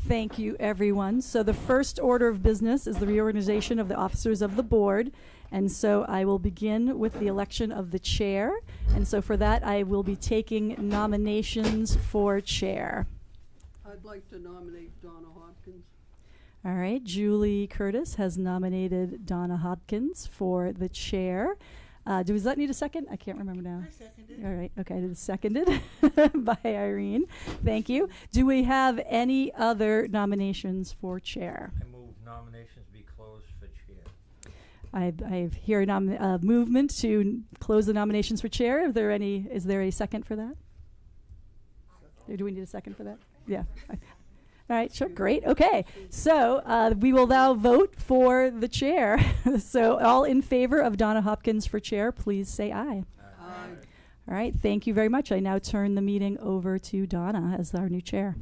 Thank you, everyone. So the first order of business is the reorganization of the officers of the board. And so I will begin with the election of the chair. And so for that, I will be taking nominations for chair. I'd like to nominate Donna Hopkins. All right, Julie Curtis has nominated Donna Hopkins for the chair. Does that need a second? I can't remember now. I seconded. All right, okay, it is seconded by Irene. Thank you. Do we have any other nominations for chair? I move nominations be closed for chair. I hear a movement to close the nominations for chair. Is there a second for that? Or do we need a second for that? Yeah. All right, sure, great. Okay, so we will now vote for the chair. So all in favor of Donna Hopkins for chair, please say aye. Aye. All right, thank you very much. I now turn the meeting over to Donna as our new chair.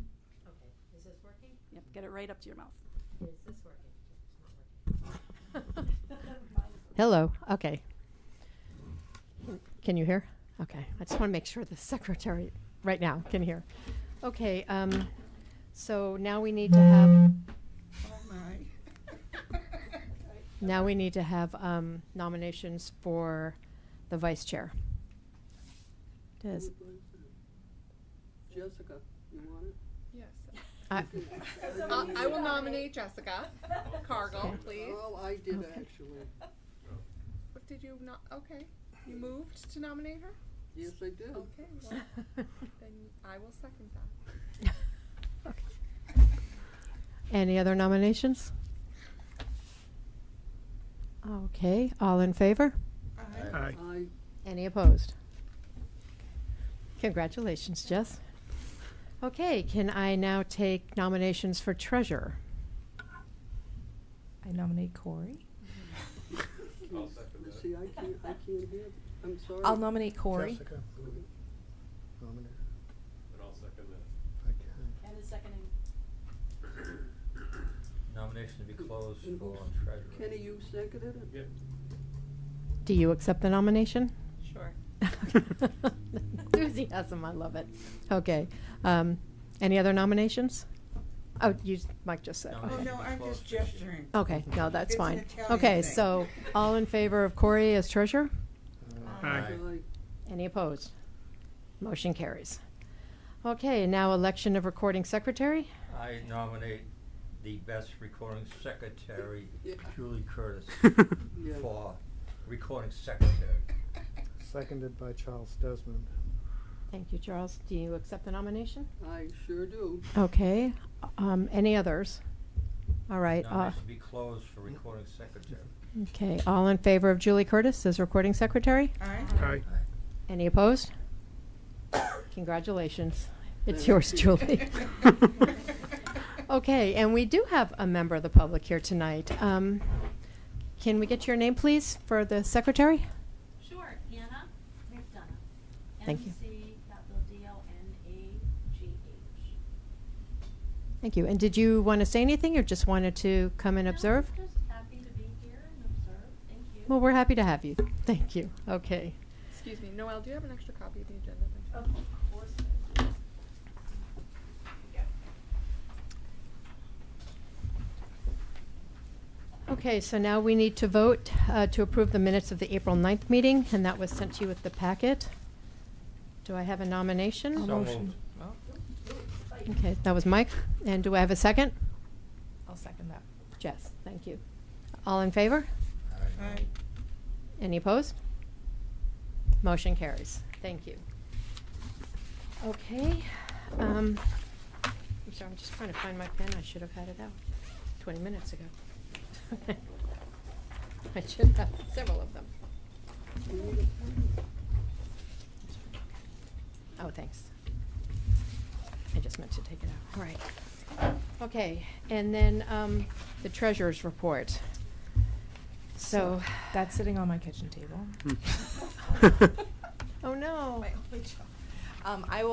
Okay, is this working? Yep, get it right up to your mouth. Is this working? Hello, okay. Can you hear? Okay, I just want to make sure the secretary right now can hear. Okay, so now we need to have, Oh my. now we need to have nominations for the vice chair. Does, Jessica, you want it? Yes. I will nominate Jessica Cargill, Okay. please. Oh, I did Okay. actually. What did you not? Okay. You moved to nominate her? Yes, I did. Okay. Well, then I will second that. Any other nominations? Okay, all in favor? Aye. I Any opposed? Congratulations, Jess. Okay, can I now take nominations for treasurer? I nominate Corey. I'll second that. see. I can't hear. I'm sorry. I'll nominate Corey. Jessica, nominate. And I'll second that. Okay. And is seconding. Nomination to be closed And for who's- treasurer. Kenny, you seconded it? Yep. Do you accept the nomination? Sure. Enthusiasm, I love it. Okay, any other nominations? Oh, Mike just said. Oh, Okay. no, I'm just gesturing. Okay, no, that's It's an fine. Italian Okay, thing. so all in favor of Corey as treasurer? Aye. Any opposed? Motion carries. Okay, now election of recording secretary. I nominate the best recording secretary, Yeah. Julie Curtis, Yeah. for recording secretary. Seconded by Charles Desmond. Thank you, Charles. Do you accept the nomination? I sure do. Okay, any others? All right, Nomination to be closed for recording secretary. okay, all in favor of Julie Curtis as recording secretary? Aye. Aye. Any opposed? Congratulations. It's Thank yours, you. Julie. Okay, and we do have a member of the public here tonight. Can we get your name, please, for the secretary? Sure, Anna McDonough. Thank you. McDonagh. Thank you. And did you want to say anything or just wanted to come and observe? Just happy to be here and observe. Thank you. Well, we're happy to have you. Thank you. Okay. Excuse me, Noelle, do you have an extra copy of the agenda? Of course. Okay, so now we need to vote to approve the minutes of the April 9th meeting, and that was sent to you with the packet. Do I have a nomination? So motion. moved. Okay, that was Mike. And do I have a second? I'll second that. Jess, thank you. All in favor? Aye. Any opposed? Motion carries. Thank you. Okay. I'm sorry, I'm just trying to find my pen. I should have had it out 20 minutes ago. I should have several of them. Oh, thanks. I just meant to take it out. All right. Okay, and then the treasurer's report. So, That's sitting on my kitchen table. oh no. My only job. I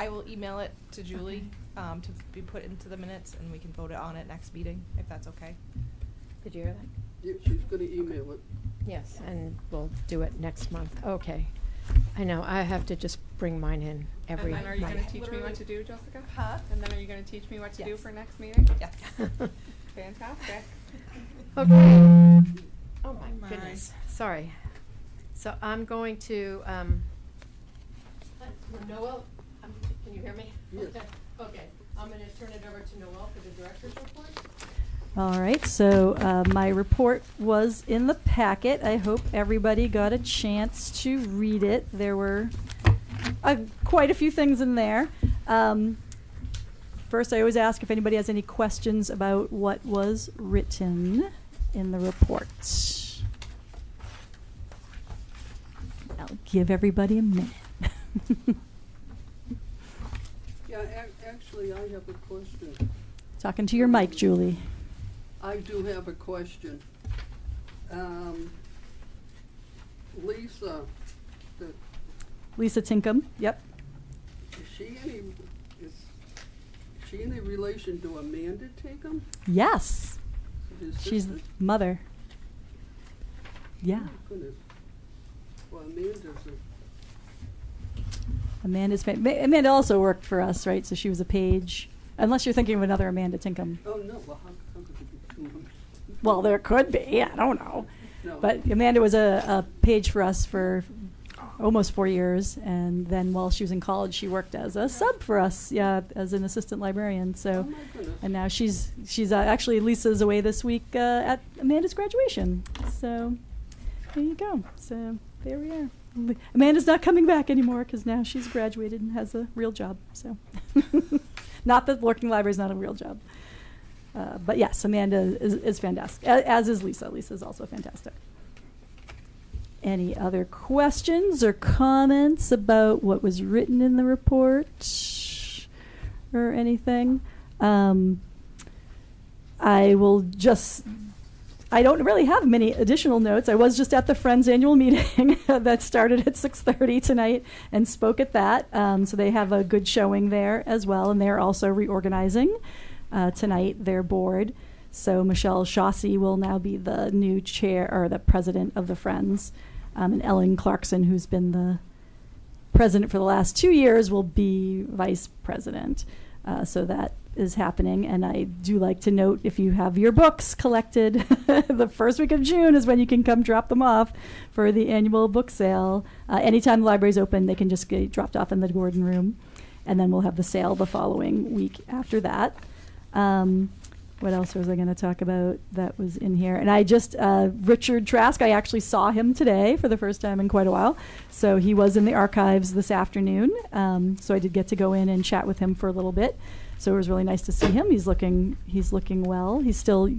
will email it to Julie to be put into the minutes, and we can vote it on it next meeting, if that's okay. Did you hear that? Yeah, she's gonna email it. Yes, and we'll do it next month. Okay. I know, I have to just bring mine in every And then are you night. gonna teach me what to do, Jessica? Huh? And then are you gonna teach me what to do Yes. for next meeting? Yes. Fantastic. Okay. Oh my my. goodness, sorry. So I'm going to, Noel, can you hear me? Yes. Okay, I'm gonna turn it over to Noel for the director's report. All right, so my report was in the packet. I hope everybody got a chance to read it. There were quite a few things in there. First, I always ask if anybody has any questions about what was written in the report. I'll give everybody a minute. Yeah, actually, I have a question. Talking to your mic, Julie. I do have a question. Lisa, Lisa Tinkham, yep. is she any relation to Amanda Tinkham? Yes, His she's sister? mother. Yeah, Oh, goodness. Well, Amanda's Amanda also worked for us, right? So she was a page. Unless you're thinking of another Amanda Tinkham. oh, no, well, how could it be two? Well, there could be. I don't know. No. But Amanda was a page for us for almost 4 years, and then while she was in college, she worked as a sub for us, yeah, as an assistant librarian. Oh, So, my goodness. and now she's actually Lisa's away this week at Amanda's graduation. So there you go. So there we are. Amanda's not coming back anymore because now she's graduated and has a real job. So, not that working library is not a real job. But yes, Amanda is fantastic, as is Lisa. Lisa's also fantastic. Any other questions or comments about what was written in the report or anything? I don't really have many additional notes. I was just at the Friends annual meeting that started at 6:30 tonight and spoke at that. So they have a good showing there as well, and they're also reorganizing tonight their board. So Michelle Chaussee will now be the new chair or the president of the Friends, and Ellen Clarkson, who's been the president for the last 2 years, will be vice president. So that is happening, and I do like to note, if you have your books collected, the first week of June is when you can come drop them off for the annual book sale. Anytime the library's open, they can just get dropped off in the Gordon room, and then we'll have the sale the following week after that. What else was I going to talk about that was in here? And I just, Richard Trask, I actually saw him today for the first time in quite a while. So he was in the archives this afternoon. So I did get to go in and chat with him for a little bit. So it was really nice to see him. He's looking well. He's still,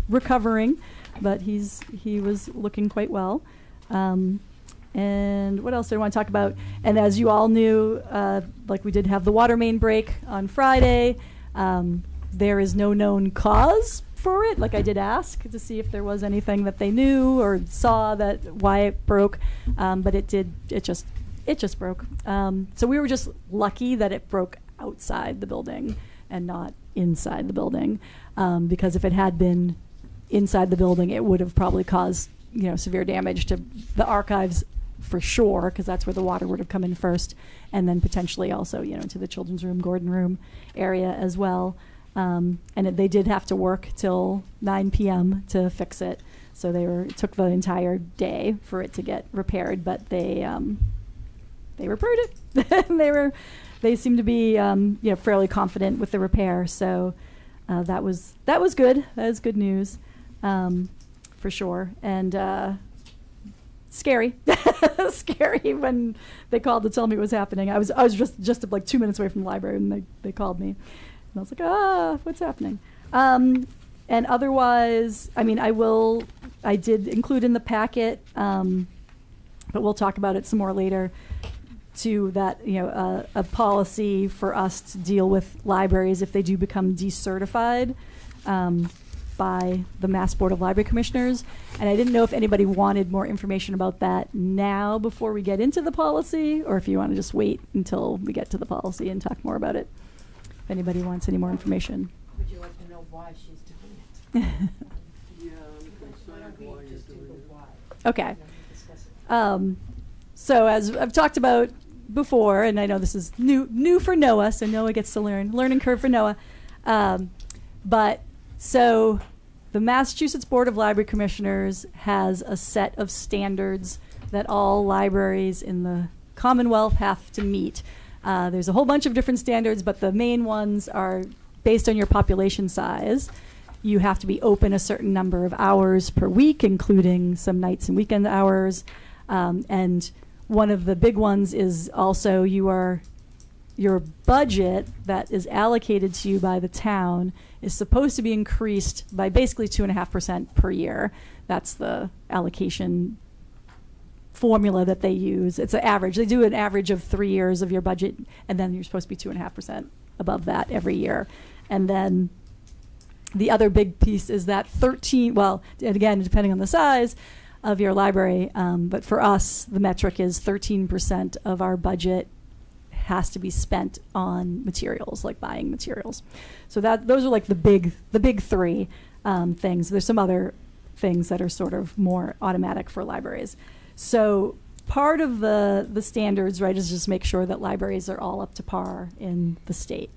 recovering, but he was looking quite well. And what else did I want to talk about? And as you all knew, we did have the water main break on Friday. There is no known cause for it. Like, I did ask to see if there was anything that they knew or saw why it broke, but it just broke. So we were just lucky that it broke outside the building and not inside the building, because if it had been inside the building, it would have probably caused severe damage to the archives for sure, because that's where the water would have come in first, and then potentially also into the children's room, Gordon room area as well. And they did have to work till 9 p.m. to fix it, so it took the entire day for it to get repaired. But they repaired it. They seemed to be fairly confident with the repair. So that was good. That was good news, for sure. And scary, scary when they called to tell me what was happening. I was just like 2 minutes away from the library, and they called me. And I was like, what's happening? And otherwise, I did include in the packet, but we'll talk about it some more later, too, that, a policy for us to deal with libraries if they do become decertified by the Mass Board of Library Commissioners. And I didn't know if anybody wanted more information about that now before we get into the policy, or if you want to just wait until we get to the policy and talk more about it. If anybody wants any more information. Would you like to know why she's doing it? Yeah, I'm concerned why you're doing it. Okay. So as I've talked about before, and I know this is new for Noah, so Noah gets to learning curve for Noah. But so the Massachusetts Board of Library Commissioners has a set of standards that all libraries in the Commonwealth have to meet. There's a whole bunch of different standards, but the main ones are based on your population size. You have to be open a certain number of hours per week, including some nights and weekend hours. And one of the big ones is also your budget that is allocated to you by the town is supposed to be increased by basically 2.5% per year. That's the allocation formula that they use. It's an average. They do an average of 3 years of your budget, and then you're supposed to be 2.5% above that every year. And then the other big piece is that and again, depending on the size of your library, but for us, the metric is 13% of our budget has to be spent on materials, like buying materials. So those are like the big three things. There's some other things that are sort of more automatic for libraries. So part of the standards, right, is just make sure that libraries are all up to par in the state.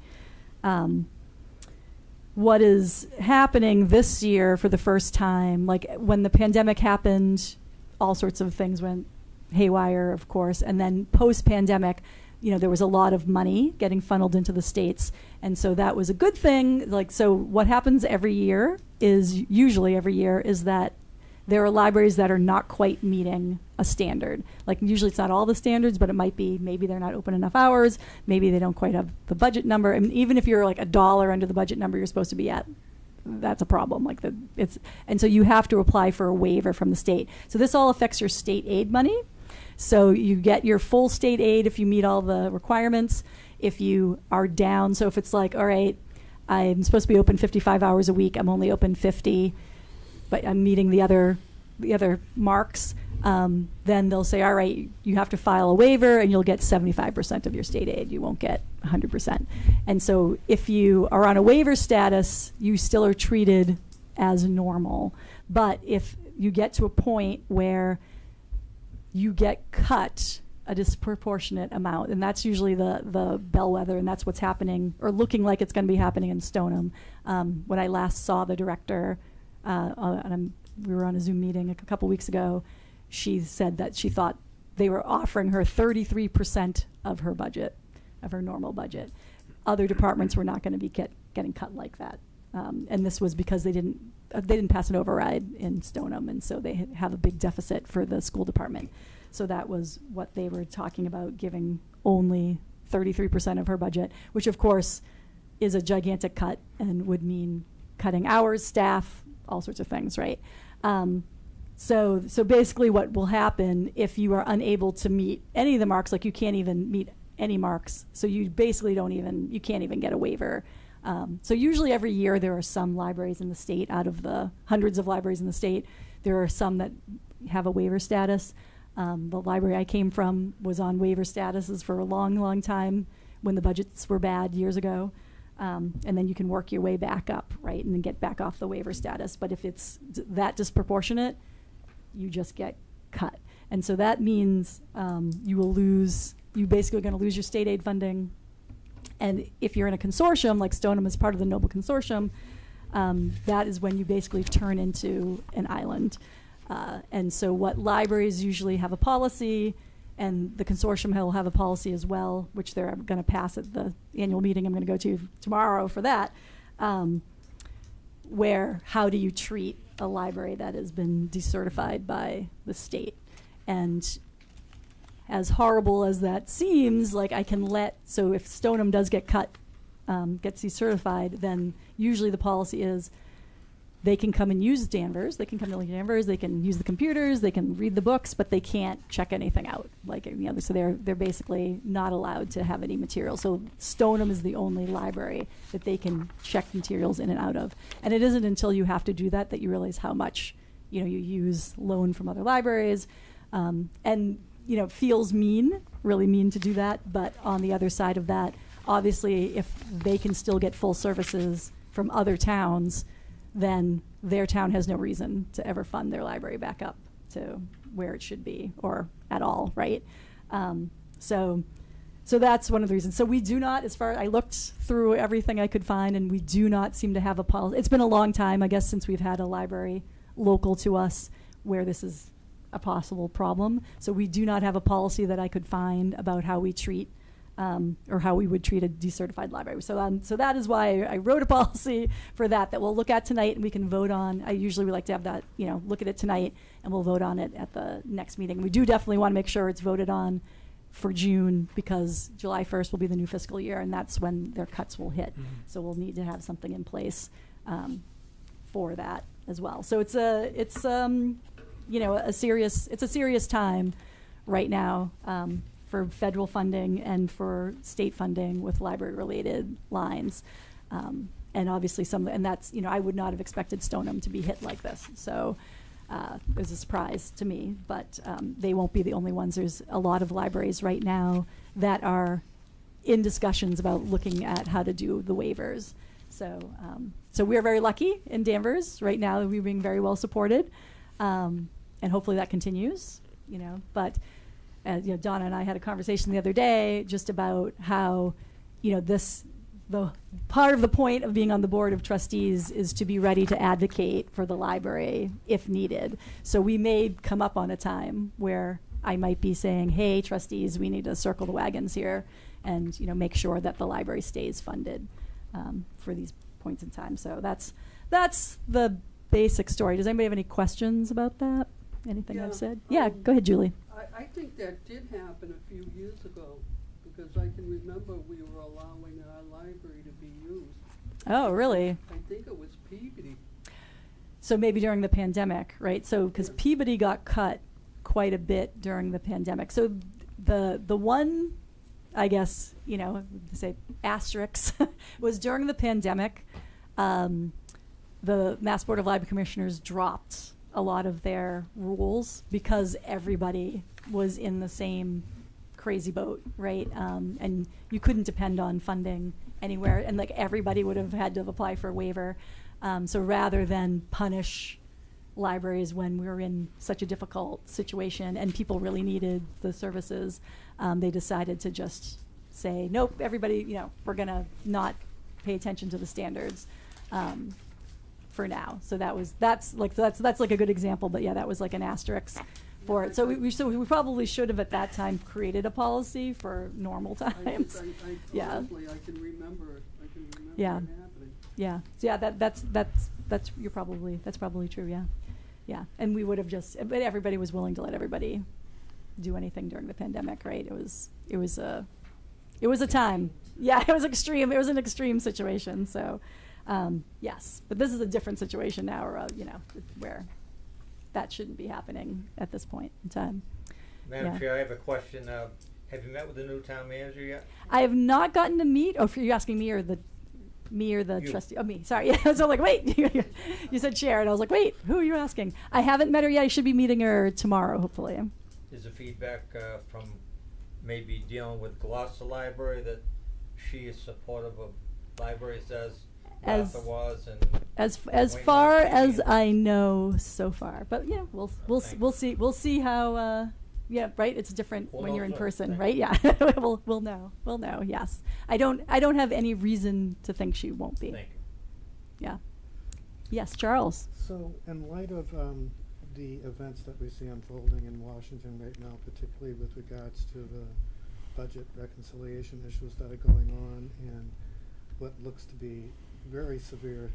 What is happening this year for the first time, like when the pandemic happened, all sorts of things went haywire, of course, and then post-pandemic, there was a lot of money getting funneled into the states, and so that was a good thing. Like, so what happens usually every year is that there are libraries that are not quite meeting a standard. Like, usually it's not all the standards, but it might be maybe they're not open enough hours, maybe they don't quite have the budget number. I mean, even if you're like $1 under the budget number you're supposed to be at, that's a problem. And so you have to apply for a waiver from the state. So this all affects your state aid money. So you get your full state aid if you meet all the requirements. If you are down, so if it's like, all right, I'm supposed to be open 55 hours a week, I'm only open 50, but I'm meeting the other marks, then they'll say, all right, you have to file a waiver and you'll get 75% of your state aid. You won't get 100%. And so if you are on a waiver status, you still are treated as normal. But if you get to a point where you get cut a disproportionate amount, and that's usually the bellwether, and that's what's happening or looking like it's going to be happening in Stoneham. When I last saw the director, we were on a Zoom meeting a couple weeks ago, she said that she thought they were offering her 33% of her budget, of her normal budget. Other departments were not going to be getting cut like that. And this was because they didn't pass an override in Stoneham, and so they have a big deficit for the school department. So that was what they were talking about, giving only 33% of her budget, which of course is a gigantic cut and would mean cutting hours, staff, all sorts of things, right? So basically what will happen if you are unable to meet any of the marks, like you can't even meet any marks, so you basically you can't even get a waiver. So usually every year there are some libraries in the state, out of the hundreds of libraries in the state, there are some that have a waiver status. The library I came from was on waiver statuses for a long, long time when the budgets were bad years ago. And then you can work your way back up, right, and then get back off the waiver status. But if it's that disproportionate, you just get cut. And so that means you're basically going to lose your state aid funding. And if you're in a consortium, like Stoneham is part of the Noble Consortium, that is when you basically turn into an island. And so what libraries usually have a policy, and the consortium will have a policy as well, which they're going to pass at the annual meeting I'm going to go to tomorrow for that, where how do you treat a library that has been decertified by the state? And as horrible as that seems, like so if Stoneham does get cut, gets decertified, then usually the policy is they can come and use Danvers, they can use the computers, they can read the books, but they can't check anything out. So they're basically not allowed to have any material. So Stoneham is the only library that they can check materials in and out of. And it isn't until you have to do that you realize how much you use loan from other libraries. And it feels really mean to do that. But on the other side of that, obviously, if they can still get full services from other towns, then their town has no reason to ever fund their library back up to where it should be or at all, right? So that's one of the reasons. So we do not, as far I looked through everything I could find, and we do not seem to have a policy. It's been a long time, I guess, since we've had a library local to us where this is a possible problem. So we do not have a policy that I could find about how we treat or how we would treat a decertified library. So that is why I wrote a policy for that we'll look at tonight and we can vote on. I usually would like to have that, look at it tonight and we'll vote on it at the next meeting. We do definitely want to make sure it's voted on for June because July 1st will be the new fiscal year and that's when their cuts will hit. So we'll need to have something in place for that as well. So it's a serious time right now for federal funding and for state funding with library related lines. And obviously that's, I would not have expected Stoneham to be hit like this. So it was a surprise to me, but they won't be the only ones. There's a lot of libraries right now that are in discussions about looking at how to do the waivers. So we're very lucky in Danvers right now. We're being very well supported, and hopefully that continues. But Donna and I had a conversation the other day just about how, the part of the point of being on the board of trustees is to be ready to advocate for the library if needed. So we may come up on a time where I might be saying, hey, trustees, we need to circle the wagons here and, make sure that the library stays funded for these points in time. So that's the basic story. Does anybody have any questions about that? Anything I've said? Yeah, go ahead, Julie. I think that did happen a few years ago, because I can remember we were allowing our library to be used. Oh, really? I think it was Peabody. So maybe during the pandemic, right? So because Peabody got cut quite a bit during the pandemic. So the one, I guess, say asterisk was during the pandemic, the Mass Board of Library Commissioners dropped a lot of their rules because everybody was in the same crazy boat, right? And you couldn't depend on funding anywhere, and everybody would have had to apply for a waiver. So rather than punish libraries when we were in such a difficult situation and people really needed the services, they decided to just say, nope, everybody, we're gonna not pay attention to the standards for now. So that's like a good example, but yeah, that was like an asterisk for it. So we probably should have at that time created a policy for normal times. I Yeah. honestly, I can remember it. Yeah. It happening. Yeah. So yeah, that's probably true. Yeah. Yeah. And we would have but everybody was willing to let everybody do anything during the pandemic, right? It was a time. Yeah, it was extreme. It was an extreme situation. So, yes, but this is a different situation now, where that shouldn't be happening at this point in time. Madam Chair, I have a question. Have you met with the new town manager yet? I have not gotten to meet. Oh, you're asking me or the You. trustee? Oh, me. Sorry. Yeah, so I'm like, wait. You said chair, and I was like, wait. Who are you asking? I haven't met her yet. I should be meeting her tomorrow, hopefully. Is the feedback from maybe dealing with Gloucester Library that she is supportive of libraries as Martha was, and as Wayne far Markey as and- I know so far, but yeah, we'll see how. Yeah, right. It's different We'll when know you're in soon. person, Thank right? you. Yeah, we'll know. Yes, I don't have any reason to think she won't be. Thank you. Yeah. Yes, Charles. So, in light of the events that we see unfolding in Washington right now, particularly with regards to the budget reconciliation issues that are going on and what looks to be very severe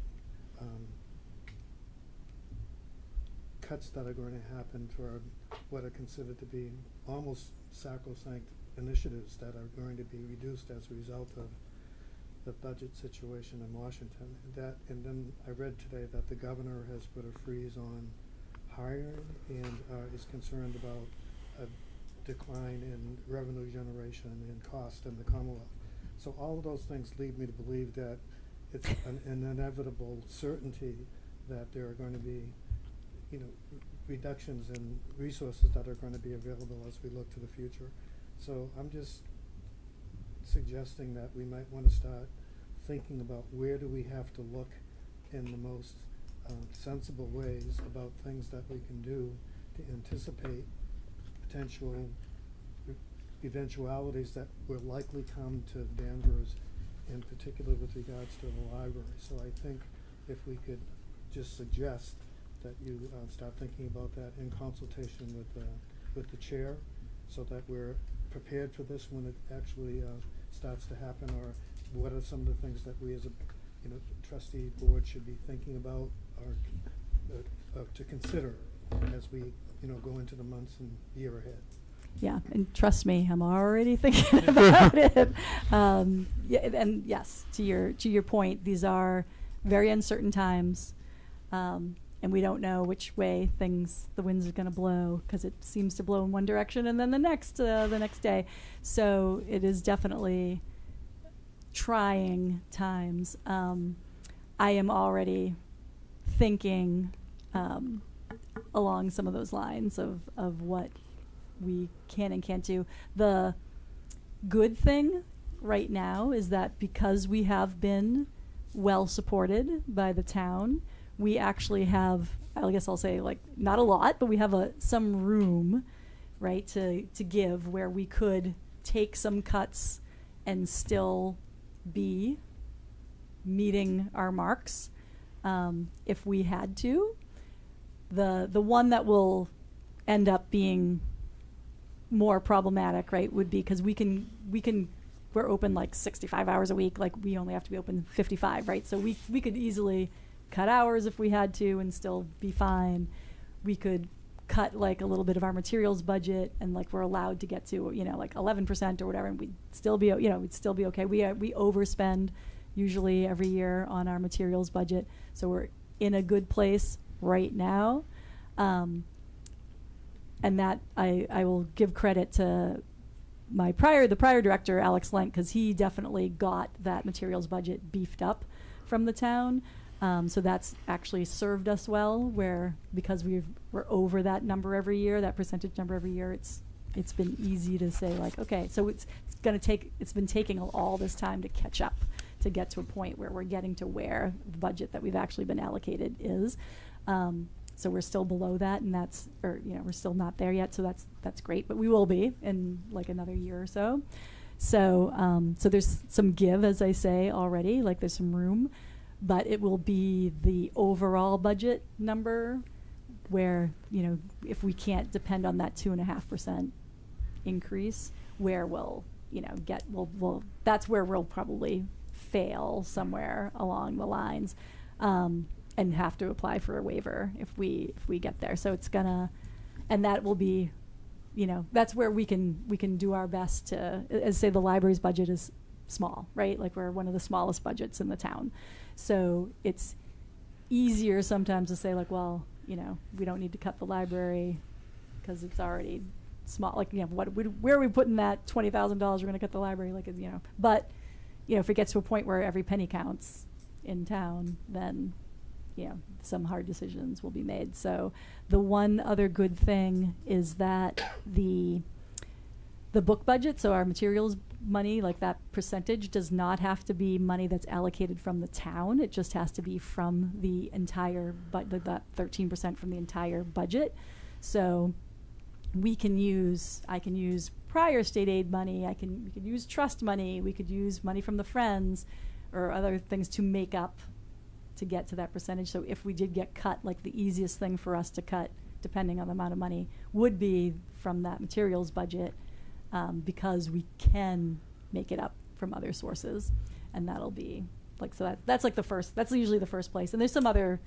cuts that are going to happen for what are considered to be almost sacrosanct initiatives that are going to be reduced as a result of the budget situation in Washington. And then I read today that the governor has put a freeze on hiring and is concerned about a decline in revenue generation and cost in the Commonwealth. So all of those things lead me to believe that it's an inevitable certainty that there are going to be, reductions in resources that are going to be available as we look to the future. So I'm just suggesting that we might want to start thinking about where do we have to look in the most sensible ways about things that we can do to anticipate potential eventualities that will likely come to Danvers, in particular with regards to the library. So I think if we could just suggest that you start thinking about that in consultation with the chair, so that we're prepared for this when it actually starts to happen, or what are some of the things that we as a trustee board should be thinking about or to consider as we go into the months and year ahead. Yeah, and trust me, I'm already thinking about it. Yeah, and yes, to your point, these are very uncertain times, and we don't know which way the winds are going to blow, because it seems to blow in one direction and then the next day. So it is definitely trying times. I am already thinking along some of those lines of what we can and can't do. The good thing right now is that because we have been well supported by the town, we actually have, I guess I'll say, like, not a lot, but we have some room, right, to give, where we could take some cuts and still be meeting our marks if we had to. The one that will end up being more problematic, right, would be because we're open like 65 hours a week, like we only have to be open 55, right? So we could easily cut hours if we had to and still be fine. We could cut like a little bit of our materials budget, and like we're allowed to get to like 11% or whatever, and we'd still be okay. We overspend usually every year on our materials budget, so we're in a good place right now. And that I will give credit to the prior director, Alex Lent, because he definitely got that materials budget beefed up from the town. So that's actually served us well, because we're over that number every year, that percentage number every year. It's been easy to say, like, okay, so it's been taking all this time to catch up, to get to a point where we're getting to where the budget that we've actually been allocated is. So we're still below that, and we're still not there yet. So that's great, but we will be in like another year or so. So there's some give, as I say already, like there's some room, but it will be the overall budget number where, if we can't depend on that 2.5% increase, where we'll that's where we'll probably fail somewhere along the lines. And have to apply for a waiver if we get there. So it's and that will be, that's where we can do our best to, as say, the library's budget is small, right? Like we're one of the smallest budgets in the town. So it's easier sometimes to say, like, well, we don't need to cut the library because it's already small. Like, where are we putting that $20,000 we're going to cut the library? Like, but, if it gets to a point where every penny counts in town, then some hard decisions will be made. So the one other good thing is that the book budget, so our materials money, like that percentage, does not have to be money that's allocated from the town. It just has to be from the entire that 13% from the entire budget. So I can use prior state aid money. We could use trust money. We could use money from the Friends or other things to make up to get to that percentage. So if we did get cut, like the easiest thing for us to cut, depending on the amount of money, would be from that materials budget, because we can make it up from other sources, and that'll be like, so that's like that's usually the first place. And there's some other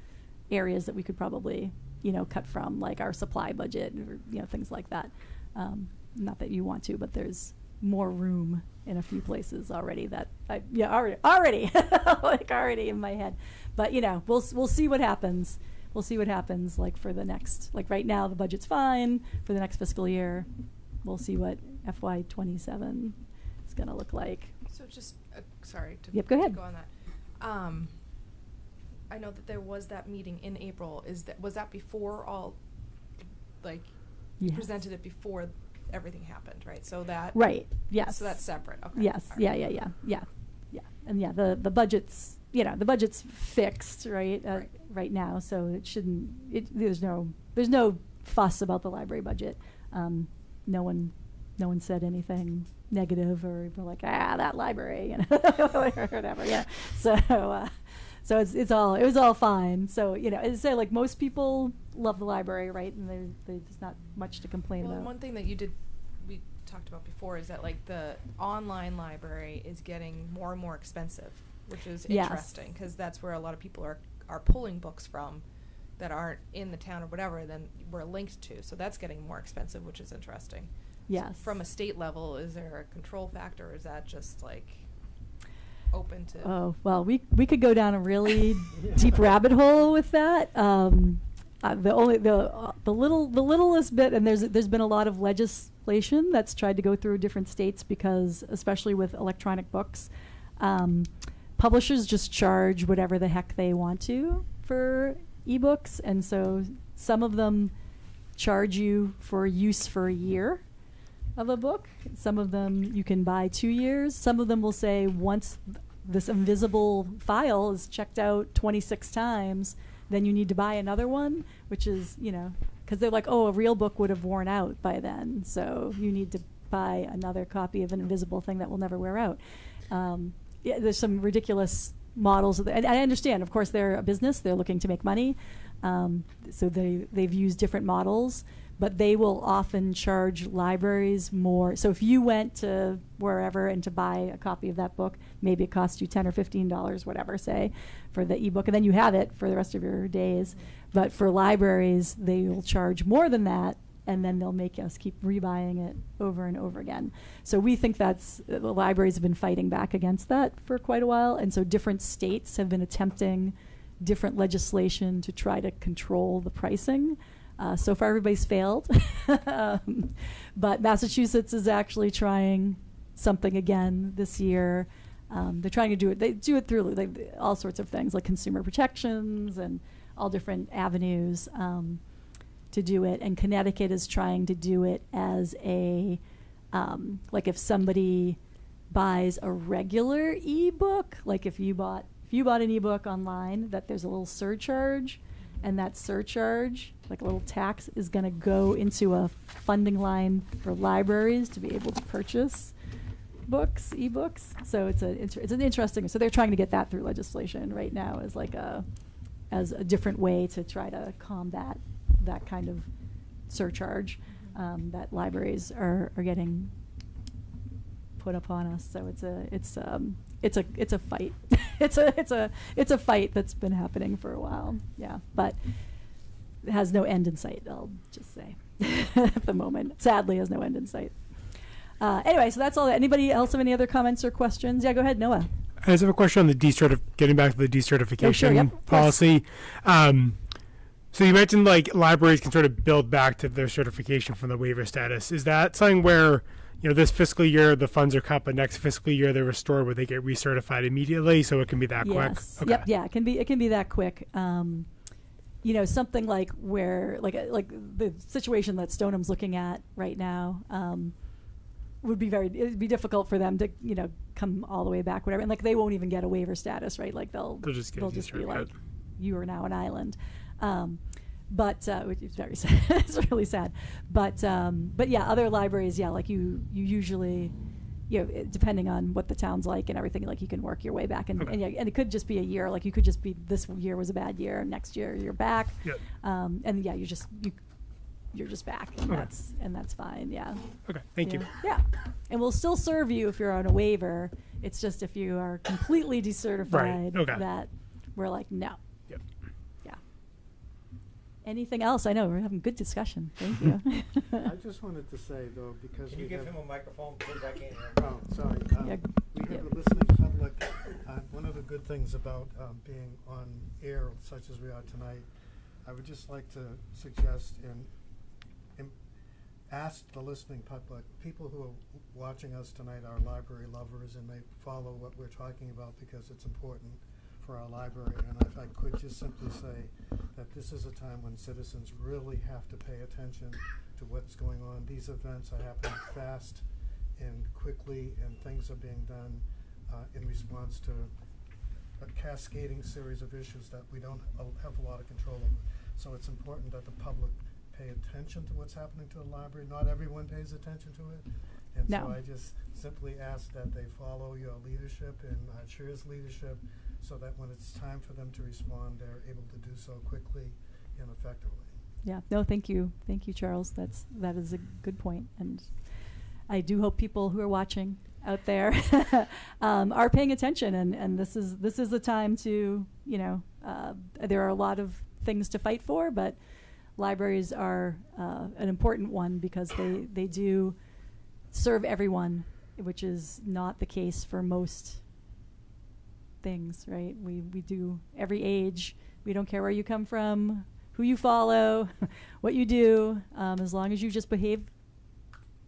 areas that we could probably cut from, like our supply budget or things like that. Not that you want to, but there's more room in a few places already that already like already in my head. But we'll see what happens. We'll see what happens, like for the next, like right now the budget's fine for the next fiscal year. We'll see what FY27 is going to look like. So just sorry to go ahead. To go on that. I know that there was that meeting in April. Was that before all, like, you presented it before everything happened, right? So that right, yes. So that's separate. Okay. Yes, All yeah, right. and the budget's the budget's fixed, right? Right. Right now, so it shouldn't. There's no fuss about the library budget. No one said anything negative, or were like, that library, or whatever. Yeah. So it was all fine. So, as I say, like, most people love the library, right? And there's not much to complain Well, about. one thing that we talked about before is that, like, the online library is getting more and more expensive, which is Yes. interesting, because that's where a lot of people are pulling books from that aren't in the town or whatever, then we're linked to. So that's getting more expensive, which is interesting. Yes. So from a state level, is there a control factor, or is that just, like, open to? Oh, well, we could go down a really deep rabbit hole with that. The littlest bit, and there's been a lot of legislation that's tried to go through different states, because especially with electronic books, publishers just charge whatever the heck they want to for ebooks, and so some of them charge you for use for a year of a book. Some of them you can buy 2 years. Some of them will say once this invisible file is checked out 26 times, then you need to buy another one, which is, because they're like, a real book would have worn out by then, so you need to buy another copy of an invisible thing that will never wear out. There's some ridiculous models, and I understand, of course, they're a business, they're looking to make money, so they've used different models, but they will often charge libraries more. So if you went to wherever and to buy a copy of that book, maybe it costs you $10 or $15, whatever, say, for the ebook, and then you have it for the rest of your days. But for libraries, they will charge more than that, and then they'll make us keep rebuying it over and over again. So we think the libraries have been fighting back against that for quite a while, and so different states have been attempting different legislation to try to control the pricing. So far, everybody's failed, but Massachusetts is actually trying something again this year. They're trying to do it. They do it through all sorts of things, like consumer protections and all different avenues to do it. And Connecticut is trying to do it as a like if somebody buys a regular ebook, like if you bought an ebook online, that there's a little surcharge. And that surcharge, like a little tax, is going to go into a funding line for libraries to be able to purchase ebooks. So it's an interesting. So they're trying to get that through legislation right now as a different way to try to combat that kind of surcharge that libraries are getting put upon us. So it's a fight. it's a fight that's been happening for a while. Yeah, but it has no end in sight. I'll just say at the moment, sadly, has no end in sight. Anyway, so that's all. Anybody else have any other comments or questions? Yeah, go ahead, Noah. I just have a question on the getting back to the decertification sure, yep, policy. So you mentioned like libraries can sort of build back to their certification from the waiver status. Is that something where this fiscal year the funds are cut, but next fiscal year they're restored, where they get recertified immediately, so it can be that quick? Okay. Yep. Yeah, it can be that quick. Something like where like the situation that Stoneham's looking at right now would be it'd be difficult for them to come all the way back, whatever, and like they won't even get a waiver status, right? Like they'll just be like, you are now an island. But which is very sad. It's really sad. But yeah, other libraries, yeah, like you usually, depending on what the town's like and everything, like you can work your way back, and it could just be a year. Like you could just be, this year was a bad year, next year you're back. Yep. And yeah, you're just back, and that's fine. Yeah. Okay. Thank you. Yeah. And we'll still serve you if you're on a waiver. It's just if you are completely decertified, that we're like, no. Anything else? I know we're having good discussion. Thank you. I just wanted to say, though, because can you give him a microphone, please? I can't hear him. Oh, sorry. Yeah. We have a listening public. One of the good things about being on air such as we are tonight, I would just like to suggest and ask the listening public, people who are watching us tonight are library lovers and they follow what we're talking about because it's important for our library, and if I could just simply say that this is a time when citizens really have to pay attention to what's going on. These events are happening fast and quickly, and things are being done in response to a cascading series of issues that we don't have a lot of control over. So it's important that the public pay attention to what's happening to the library. Not everyone pays attention to it. And No. so I just simply ask that they follow your leadership and our chair's leadership so that when it's time for them to respond, they're able to do so quickly and effectively. Yeah, no, thank you. Thank you, Charles. That is a good point. And I do hope people who are watching out there are paying attention, and this is the time to, there are a lot of things to fight for, but libraries are an important one because they do serve everyone, which is not the case for most things, right? We do every age. We don't care where you come from, who you follow, what you do, as long as you just behave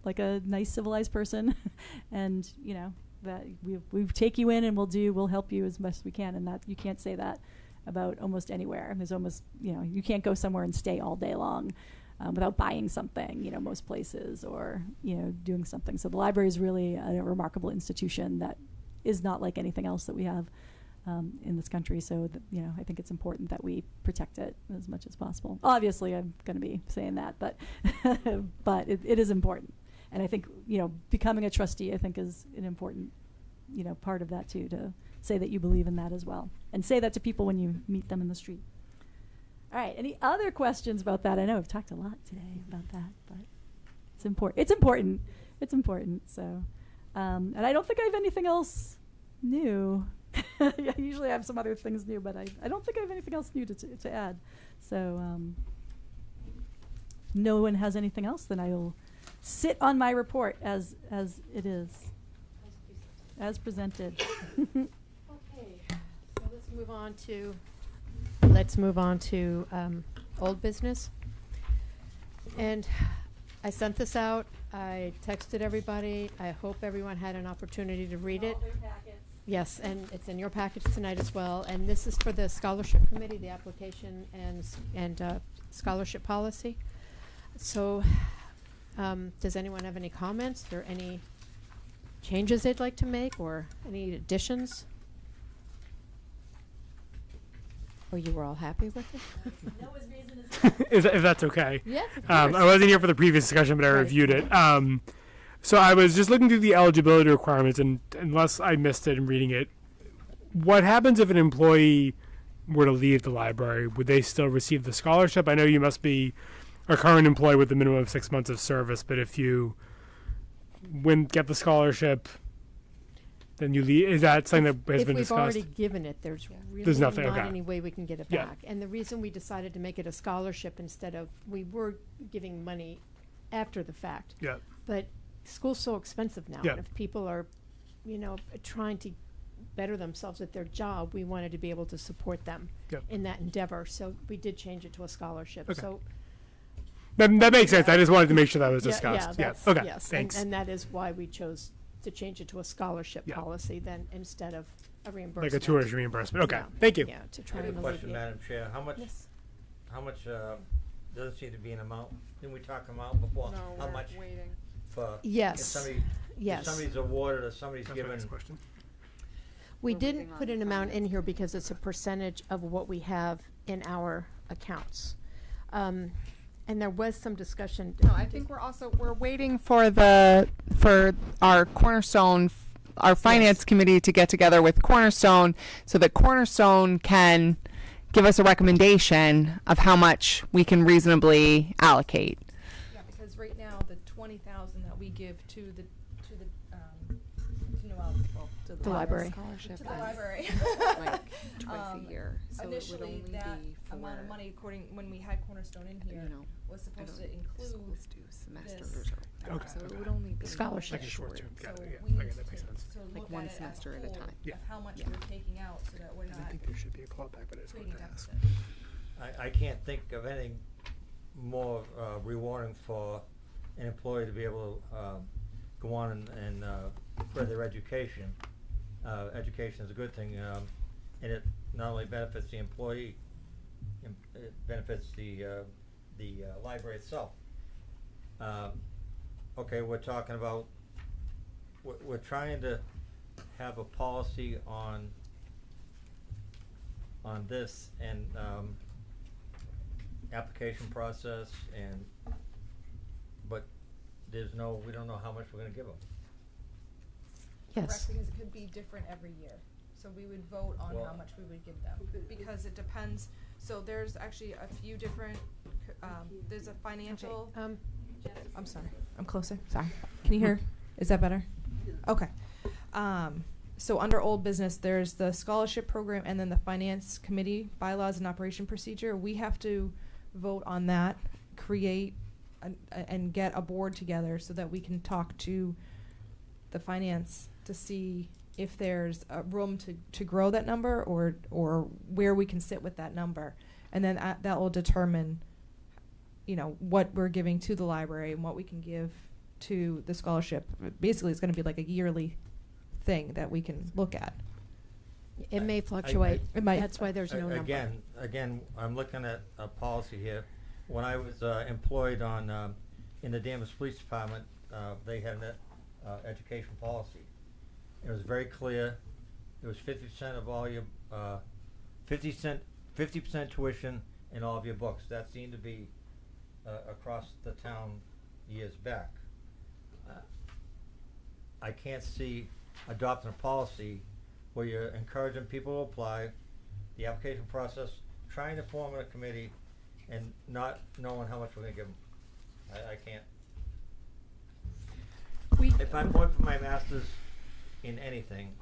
like a nice civilized person and that we take you in and we'll help you as best we can, and that you can't say that about almost anywhere. There's almost you can't go somewhere and stay all day long without buying something, most places, or doing something. So the library is really a remarkable institution that is not like anything else that we have in this country. So I think it's important that we protect it as much as possible. Obviously I'm going to be saying that, but but it is important. And I think, becoming a trustee, I think, is an important, part of that too, to say that you believe in that as well. And say that to people when you meet them in the street. All right, any other questions about that? I know we've talked a lot today about that, but it's important. It's important. It's important. So, and I don't think I have anything else new. I usually have some other things new, but I don't think I have anything else new to add. So, if no one has anything else, then I will sit on my report as it is, as presented. Okay, so let's move on to old business. And I sent this out. I texted everybody. I hope everyone had an opportunity to read it. Yes, and it's in your package tonight as well. And this is for the scholarship committee, the application and scholarship policy. So, does anyone have any comments or any changes they'd like to make or any additions? Or you were all happy with it? Noah's reason is if that's okay. Yes, of I course. wasn't here for the previous discussion, but I Right. reviewed it. So I was just looking through the eligibility requirements, and unless I missed it in reading it, what happens if an employee were to leave the library? Would they still receive the scholarship? I know you must be a current employee with a minimum of 6 months of service, but if you get the scholarship, then you leave. Is that something that has If been we've discussed? already given it, there's really There's nothing, not okay. any way we can get it Yeah. back. And the reason we decided to make it a scholarship instead of, we were giving money after the fact. Yeah. But school's so expensive now. Yeah. And if people are, trying to better themselves at their job, we wanted to be able to support them Yep. in that endeavor. So we did change it to a scholarship. Okay. So That makes sense. I just wanted to make sure that was yeah, discussed. that's- Okay. yes, Thanks. and that is why we chose to change it to a scholarship Yeah. policy then instead of a reimbursement. Like a tourist reimbursement. Okay. Yeah. Thank you. Yeah, to I try have and a question, alleviate. Madam Chair. How much Yes. doesn't seem to be an amount? Didn't we talk amount before? No, How we're much waiting. for Yes. if somebody Yes. if somebody's awarded or somebody's That's my given? next question. We We're didn't waiting put on an amount in finance. here because it's a percentage of what we have in our accounts. And there was some discussion. No, I think we're waiting for our Cornerstone, our finance committee to get together with Cornerstone so that Cornerstone can give us a recommendation of how much we can reasonably allocate. Yeah, because right now, the 20,000 that we give to the The library. To the library. Like twice a year, so it would Initially, only that be for, amount of money, when we had Cornerstone in here, was I supposed to don't, include schools do semesters this, or, Okay, so okay. it would only be Scholarship. Like a short term. So Got it. we Yeah. need Okay, that makes to sense. Like look one at it as semester at a whole time. Yeah. of how much Yeah. we're taking out so that we're I not think there should be a clawback, but I just creating wanted a to ask. deficit. I can't think of anything more rewarding for an employee to be able to go on and further their education. Education is a good thing, and it not only benefits the employee, it benefits the library itself. Okay, we're talking about, we're trying to have a policy on this, and application process but we don't know how much we're gonna give them. Correct, Yes. because it could be different every year. So we would vote on how Well- much we would give them, because it depends. So there's actually a few different, there's a financial. I'm sorry, I'm closer, sorry. Can you hear? Is that better? Okay. So under old business, there's the scholarship program and then the finance committee bylaws and operation procedure. We have to vote on that, create and get a board together so that we can talk to the finance to see if there's a room to grow that number or where we can sit with that number. And then that will determine, what we're giving to the library and what we can give to the scholarship. Basically, it's going to be like a yearly thing that we can look at. It may fluctuate. It might. That's why there's no number. Again, I'm looking at a policy here. When I was employed in the Danvers Police Department, they had an education policy. It was very clear. It was 50% of all your 50% tuition in all of your books. That seemed to be across the town years back. I can't see adopting a policy where you're encouraging people to apply, the application process, trying to form a committee, and not knowing how much we're going to give them. I can't. If I'm going for my master's in anything,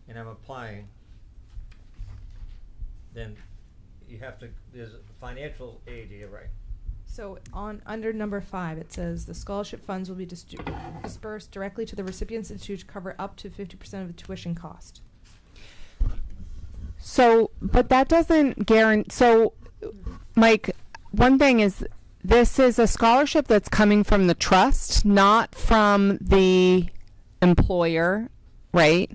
and I'm applying, then you have to, there's financial aid here, right? So under number 5, it says the scholarship funds will be dispersed directly to the recipient's institute to cover up to 50% of the tuition cost. So, but that doesn't guarantee. So, Mike, one thing is, this is a scholarship that's coming from the trust, not from the employer, right?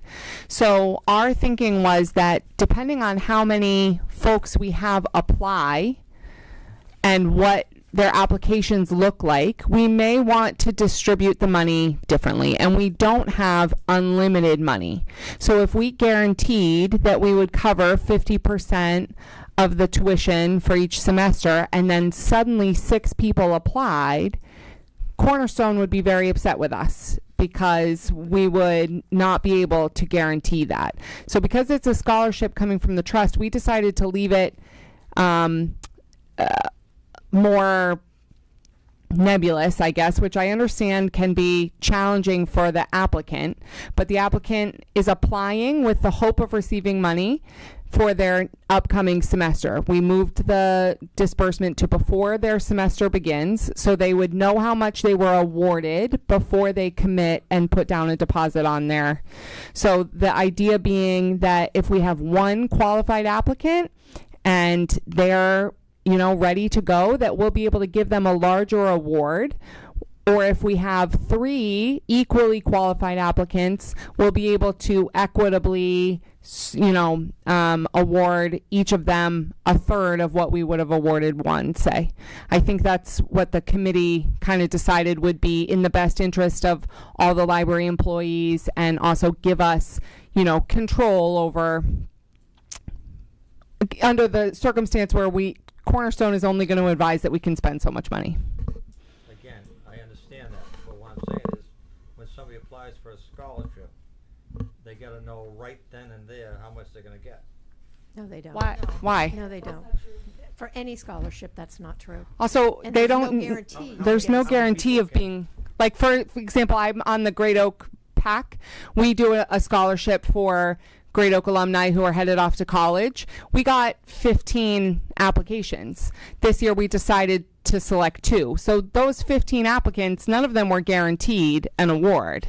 So our thinking was that depending on how many folks we have apply and what their applications look like, we may want to distribute the money differently, and we don't have unlimited money. So if we guaranteed that we would cover 50% of the tuition for each semester, and then suddenly 6 people applied, Cornerstone would be very upset with us because we would not be able to guarantee that. So because it's a scholarship coming from the trust, we decided to leave it more nebulous, I guess, which I understand can be challenging for the applicant, but the applicant is applying with the hope of receiving money for their upcoming semester. We moved the disbursement to before their semester begins, so they would know how much they were awarded before they commit and put down a deposit on there. So the idea being that if we have one qualified applicant and they're ready to go, that we'll be able to give them a larger award. Or if we have 3 equally qualified applicants, we'll be able to equitably, award each of them a third of what we would have awarded one, say. I think that's what the committee kind of decided would be in the best interest of all the library employees, and also give us, control over, under the circumstance where Cornerstone is only going to advise that we can spend so much money. Again, I understand that, but what I'm saying is, when somebody applies for a scholarship, they got to know right then and there how much they're going to get. No, they don't. Why? Why? No, they don't. For any scholarship, that's not true. Also, And they there's don't. no guarantee. There's no How many guarantee people of can- being, like, for example, I'm on the Great Oak PAC. We do a scholarship for Great Oak alumni who are headed off to college. We got 15 applications. This year we decided to select 2. So those 15 applicants, none of them were guaranteed an award.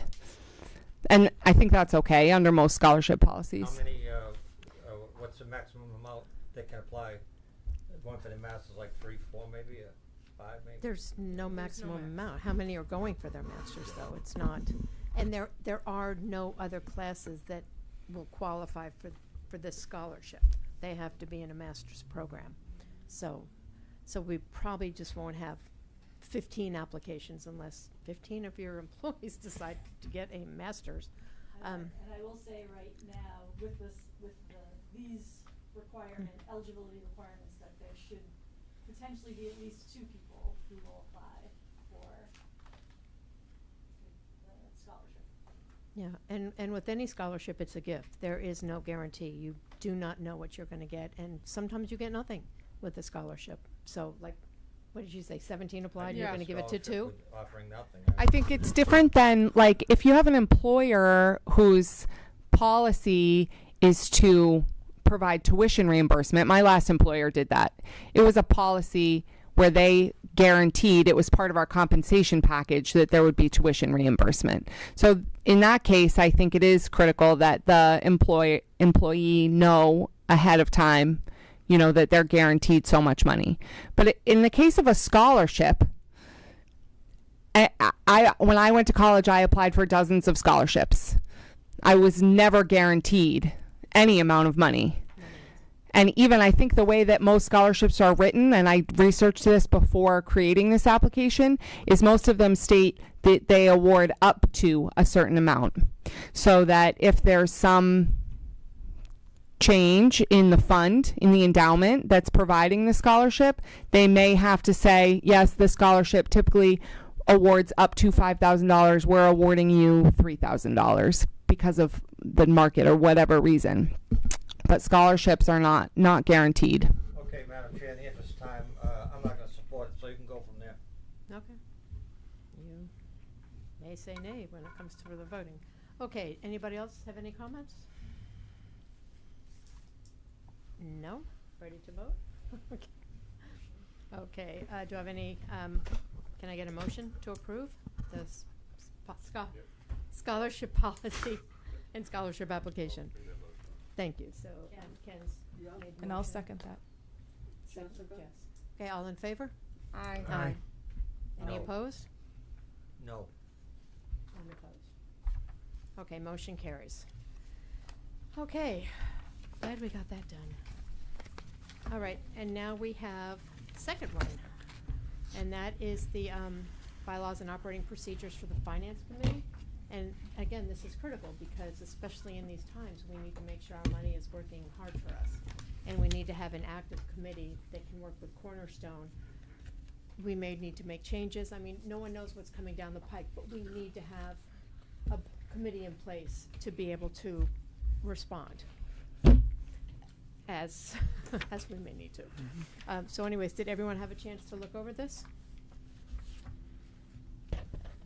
And I think that's okay under most scholarship policies. How many, what's the maximum amount they can apply? Going for the master's like 3, 4 maybe, 5 maybe? There's no maximum amount. How many are going for their masters, though? It's not. And there are no other classes that will qualify for this scholarship. They have to be in a master's program. So we probably just won't have 15 applications unless 15 of your employees decide to get a master's. And I will say right now, with these eligibility requirements, that there should potentially be at least 2 people who will apply for the scholarship. Yeah, and with any scholarship, it's a gift. There is no guarantee. You do not know what you're going to get, and sometimes you get nothing with a scholarship. So, like, what did you say? 17 applied. You're Yeah. going to give it to 2. Scholarship with offering nothing. I think it's different than, like, if you have an employer whose policy is to provide tuition reimbursement. My last employer did that. It was a policy where they guaranteed, it was part of our compensation package, that there would be tuition reimbursement. So in that case, I think it is critical that the employee know ahead of time, you know, that they're guaranteed so much money. But in the case of a scholarship, I when I went to college, I applied for dozens of scholarships. I was never guaranteed any amount of money. And even I think the way that most scholarships are written, and I researched this before creating this application, is most of them state that they award up to a certain amount. So that if there's some change in the fund, in the endowment that's providing the scholarship, they may have to say, yes, the scholarship typically awards up to $5,000. We're awarding you $3,000 because of the market or whatever reason. But scholarships are not guaranteed. Okay, Madam Chair, in the interest of time, I'm not going to support it, so you can go from there. Okay. You may say nay when it comes to the voting. Okay, anybody else have any comments? No? Ready to vote? Okay. Okay, do I have any, can I get a motion to approve the scholarship policy and scholarship application? Thank you. So Ken's Yeah. made the And I'll motion. second that. Second, Jessica? Jess. Okay, all in favor? Aye. Aye. Any No. opposed? No. I'm opposed. Okay, motion carries. Okay, glad we got that done. All right, and now we have the second one, and that is the bylaws and operating procedures for the Finance Committee. And again, this is critical because especially in these times, we need to make sure our money is working hard for us. And we need to have an active committee that can work with Cornerstone. We may need to make changes. I mean, no one knows what's coming down the pike, but we need to have a committee in place to be able to respond as as we may need to. So anyways, did everyone have a chance to look over this?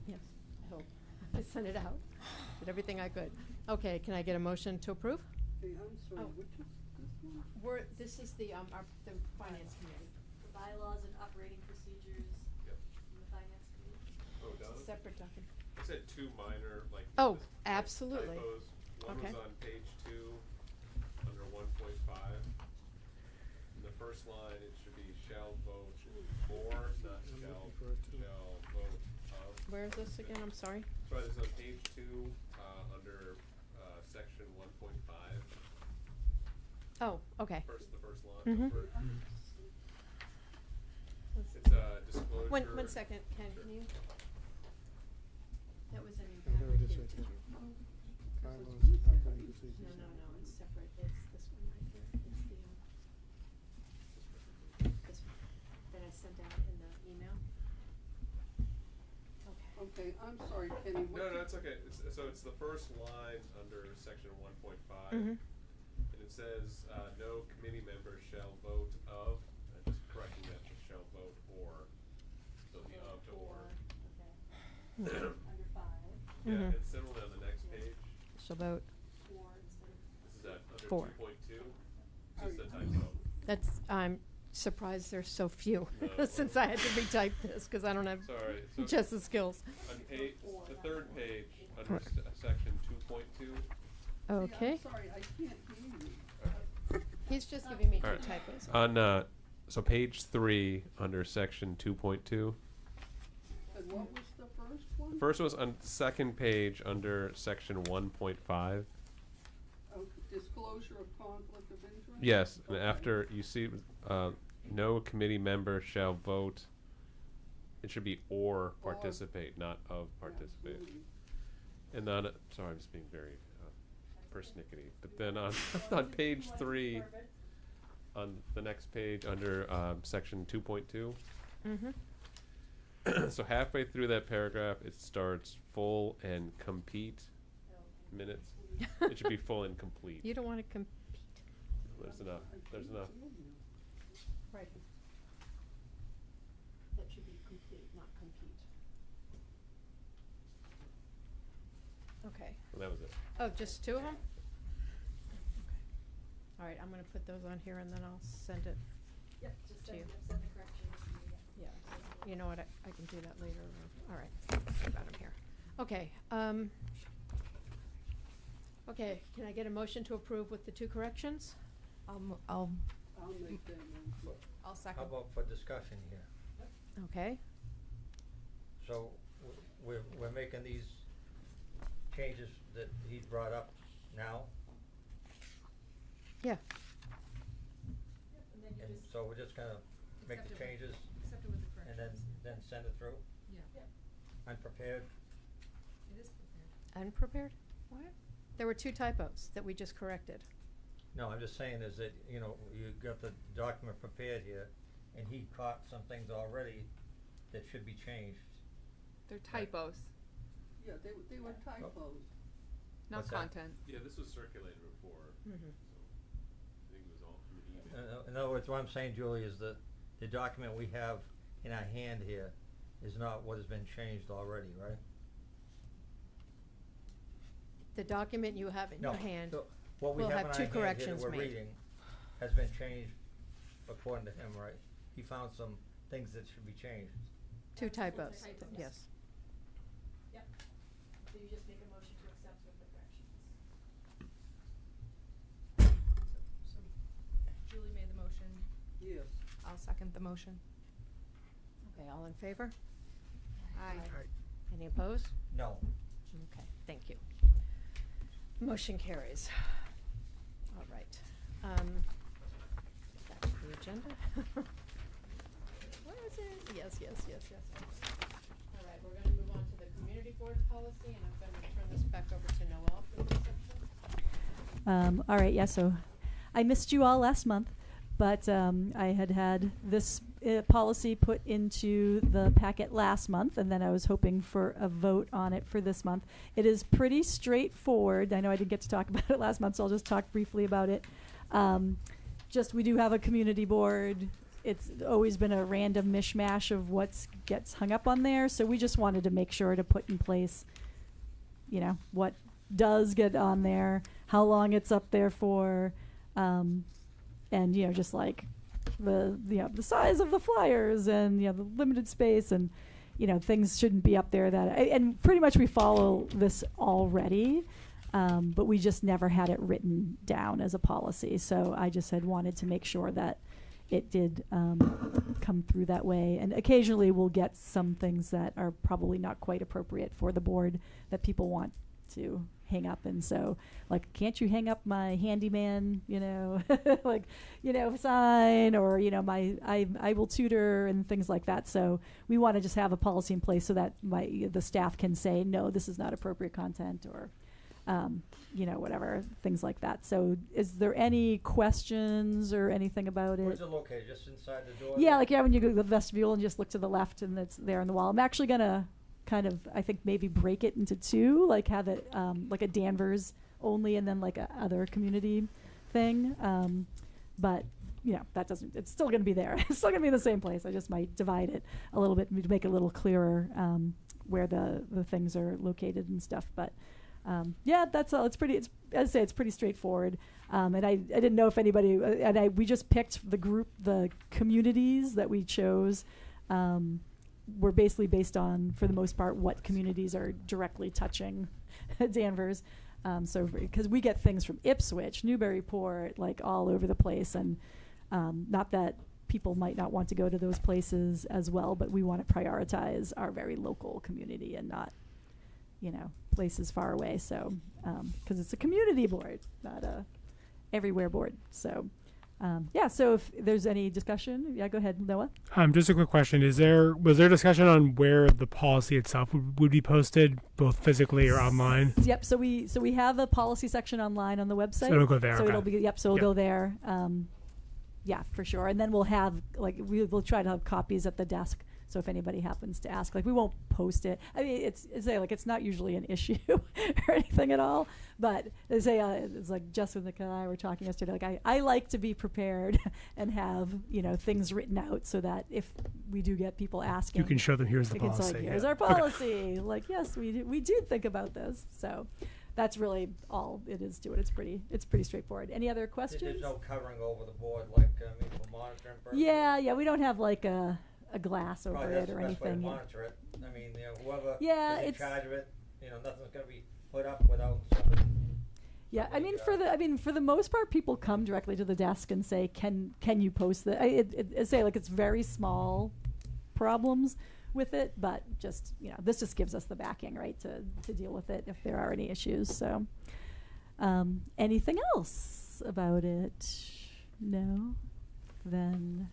Yes, I hope. I sent it out. Did everything I could. Okay, can I get a motion to approve? Hey, I'm sorry, Oh. which is this one? This is the Finance Committee. The bylaws and operating procedures Yep. in the Finance Committee. Oh, It's a Donna? separate document. I said 2 minor, like. Oh, mis- absolutely. Typos. One Okay. was on page 2, under 1.5. In the first line, it should be shall vote for, not I'm shall, looking for it too. shall vote of. Where is this again? I'm sorry. Sorry, this is on page 2, under, section 1.5. Oh, okay. The first line. Mhm. Over. It's a disclosure. One second, Ken, can you? That was in your Oh, there it packet is here, right did there. you? Bylaws, operating procedures. No, it's separate. It's this one right here. It's this one that I sent out in the email. Okay. Okay, I'm sorry, Kenny, what No, did- it's okay. So it's the first line under section 1.5. Mhm. And it says, no committee member shall vote of, I'm just correcting that to shall vote or, so the of to or. Okay. Under 5, Yeah, Mhm. and similarly on the next page, Shall vote. 4 instead of. this is at under 4. 2.2, just a typo. I'm surprised there's so few, No. since I had to retype this, because I don't have Sorry, so just the skills. on the third page, under section 2.2, See, Okay. I'm sorry, I can't hear you. He's just giving me two Alright. typos. on, so page 3, under section 2.2. And what was the first one? First was on second page under section 1.5. Okay, disclosure of conflict of interest? Yes, and Okay. after you see, no committee member shall vote, it should be or participate, not of participate. Absolutely. And then, sorry, I'm just being very persnickety. But then on, on page 3, on the next page under section 2.2. Mm-hmm. So halfway through that paragraph, it starts full and compete minutes. It should be full and complete. You don't want to compete. There's enough. There's enough. Right. That should be complete, not compete. Okay. Well, that was it. Oh, just two of them? All right, I'm going to put those on here and then I'll send it. Yep, just To you. send the corrections. Yeah. You know what? I can do that later. All right. I got them here. Okay. Okay. Can I get a motion to approve with the two corrections? I'll make that motion. I'll second. How about for discussion here? Okay. So we're making these changes that he brought up now, Yeah. and so we're just gonna make the changes Accept it with the and corrections. then send it through, Yeah. unprepared? It is prepared. Unprepared? What? There were two typos that we just corrected. No, I'm just saying is that, you know, you got the document prepared here, and he caught some things already that should be changed. They're typos, Yeah, they were typos. not What's that? content. Yeah, this was circulated before, Mm-hmm. so I think it was all from the email. In other words, what I'm saying, Julie, is that the document we have in our hand here is not what has been changed already, right? The document you have in No, your hand. what we will have have in our two hand here that corrections we're made. reading has been changed according to him, right? He found some things that should be changed. Two typos. typos. Yes. Yep. So you just make a motion to accept with the corrections. So Julie made the motion. Yes. I'll second the motion. Okay, all in favor? Aye. Any opposed? No. Okay, thank you. Motion carries. All right. Back to the agenda. Where is it? Yes. All right, we're gonna move on to the community board policy, and I'm gonna turn this back over to Noel for this section. All right, yeah, so I missed you all last month, but I had this policy put into the packet last month, and then I was hoping for a vote on it for this month. It is pretty straightforward. I know I didn't get to talk about it last month, so I'll just talk briefly about it. Just we do have a community board. It's always been a random mishmash of what gets hung up on there, so we just wanted to make sure to put in place, you know, what does get on there, how long it's up there for, and, you know, just like the size of the flyers and, you know, the limited space, and, you know, things shouldn't be up there that, and pretty much we follow this already, but we just never had it written down as a policy. So I just had wanted to make sure that it did come through that way. And occasionally we'll get some things that are probably not quite appropriate for the board that people want to hang up. And so, like, can't you hang up my handyman, you know, like, you know, sign, or, you know, my I will tutor and things like that. So we want to just have a policy in place so that the staff can say, no, this is not appropriate content, or you know, whatever, things like that. So is there any questions or anything about it? Where's it located? Just inside the door? Yeah, like, yeah, when you go to the vestibule and just look to the left and it's there on the wall. I'm actually gonna kind of, I think, maybe break it into two, like have it like a Danvers only and then like a other community thing. But you know, that doesn't, it's still gonna be there. It's still gonna be in the same place. I just might divide it a little bit to make it a little clearer where the things are located and stuff. But yeah, that's all. It's pretty, as I say, it's pretty straightforward. And I didn't know if anybody, we just picked the communities that we chose were basically based on, for the most part, what communities are directly touching Danvers. So, because we get things from Ipswich, Newburyport, like all over the place. And not that people might not want to go to those places as well, but we want to prioritize our very local community and not, you know, places far away. So, because it's a community board, not a everywhere board. So, yeah. So if there's any discussion, yeah, go ahead, Noah. Just a quick question: was there discussion on where the policy itself would be posted, both physically or online? Yep. So we have a policy section online on the website. So it'll go there. So okay. it'll be So it'll go there. yeah, for sure. And then we'll have, like, we'll try to have copies at the desk. So if anybody happens to ask, like, we won't post it. I mean, it's not usually an issue or anything at all. But it's like Jessica and I were talking yesterday. Like, I like to be prepared and have, things written out so that if we do get people asking, You can show them, here's the it's policy. like, here's yeah. our Okay. policy. Like, yes, we do think about this. So that's really all it is to it. It's pretty straightforward. Any other questions? There's no covering over the board like, for monitoring purposes? Yeah, we don't have like a glass over Probably it that's or the best way to anything. monitor it. I mean, whoever Yeah, is in it's- charge of it, nothing's gonna be put up without somebody. Yeah, I mean, somebody, for the most part, people come directly to the desk and say, "Can you post that?" It's very small problems with it, but just this just gives us the backing, right, to deal with it if there are any issues. So, anything else about it? No, then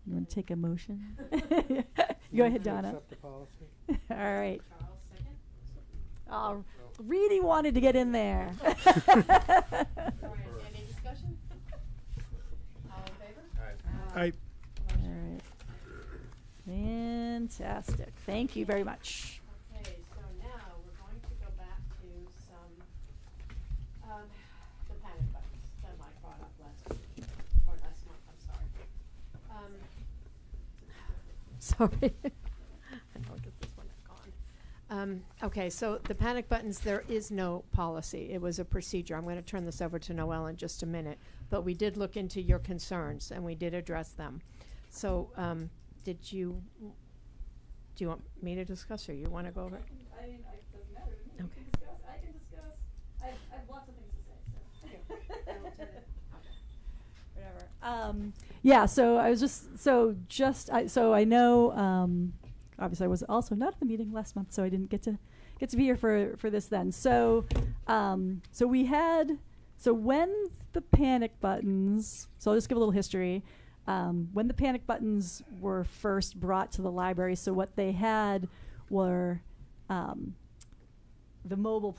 you want to take a motion? Go ahead, To Donna. accept the policy. All right. Charles, second. Oh, Reedy wanted to get in there. All right, any discussion? All in favor? Alright. I, All right. Fantastic. Thank you very much. Okay, so now we're going to go back to some, the panic buttons that Mike brought up last week, or last month, I'm sorry. Sorry. I'll get this one gone. Okay, so the panic buttons, there is no policy. It was a procedure. I'm going to turn this over to Noelle in just a minute. But we did look into your concerns, and we did address them. So, do you want me to discuss, or you want to go over it? I mean, it doesn't matter to me. Okay. I can discuss. I have lots of things to say. So. Whatever. Yeah. So I was so I know. Obviously, I was also not at the meeting last month, so I didn't get to be here for this then. So, when the panic buttons. So I'll just give a little history. When the panic buttons were first brought to the library, so what they had were the mobile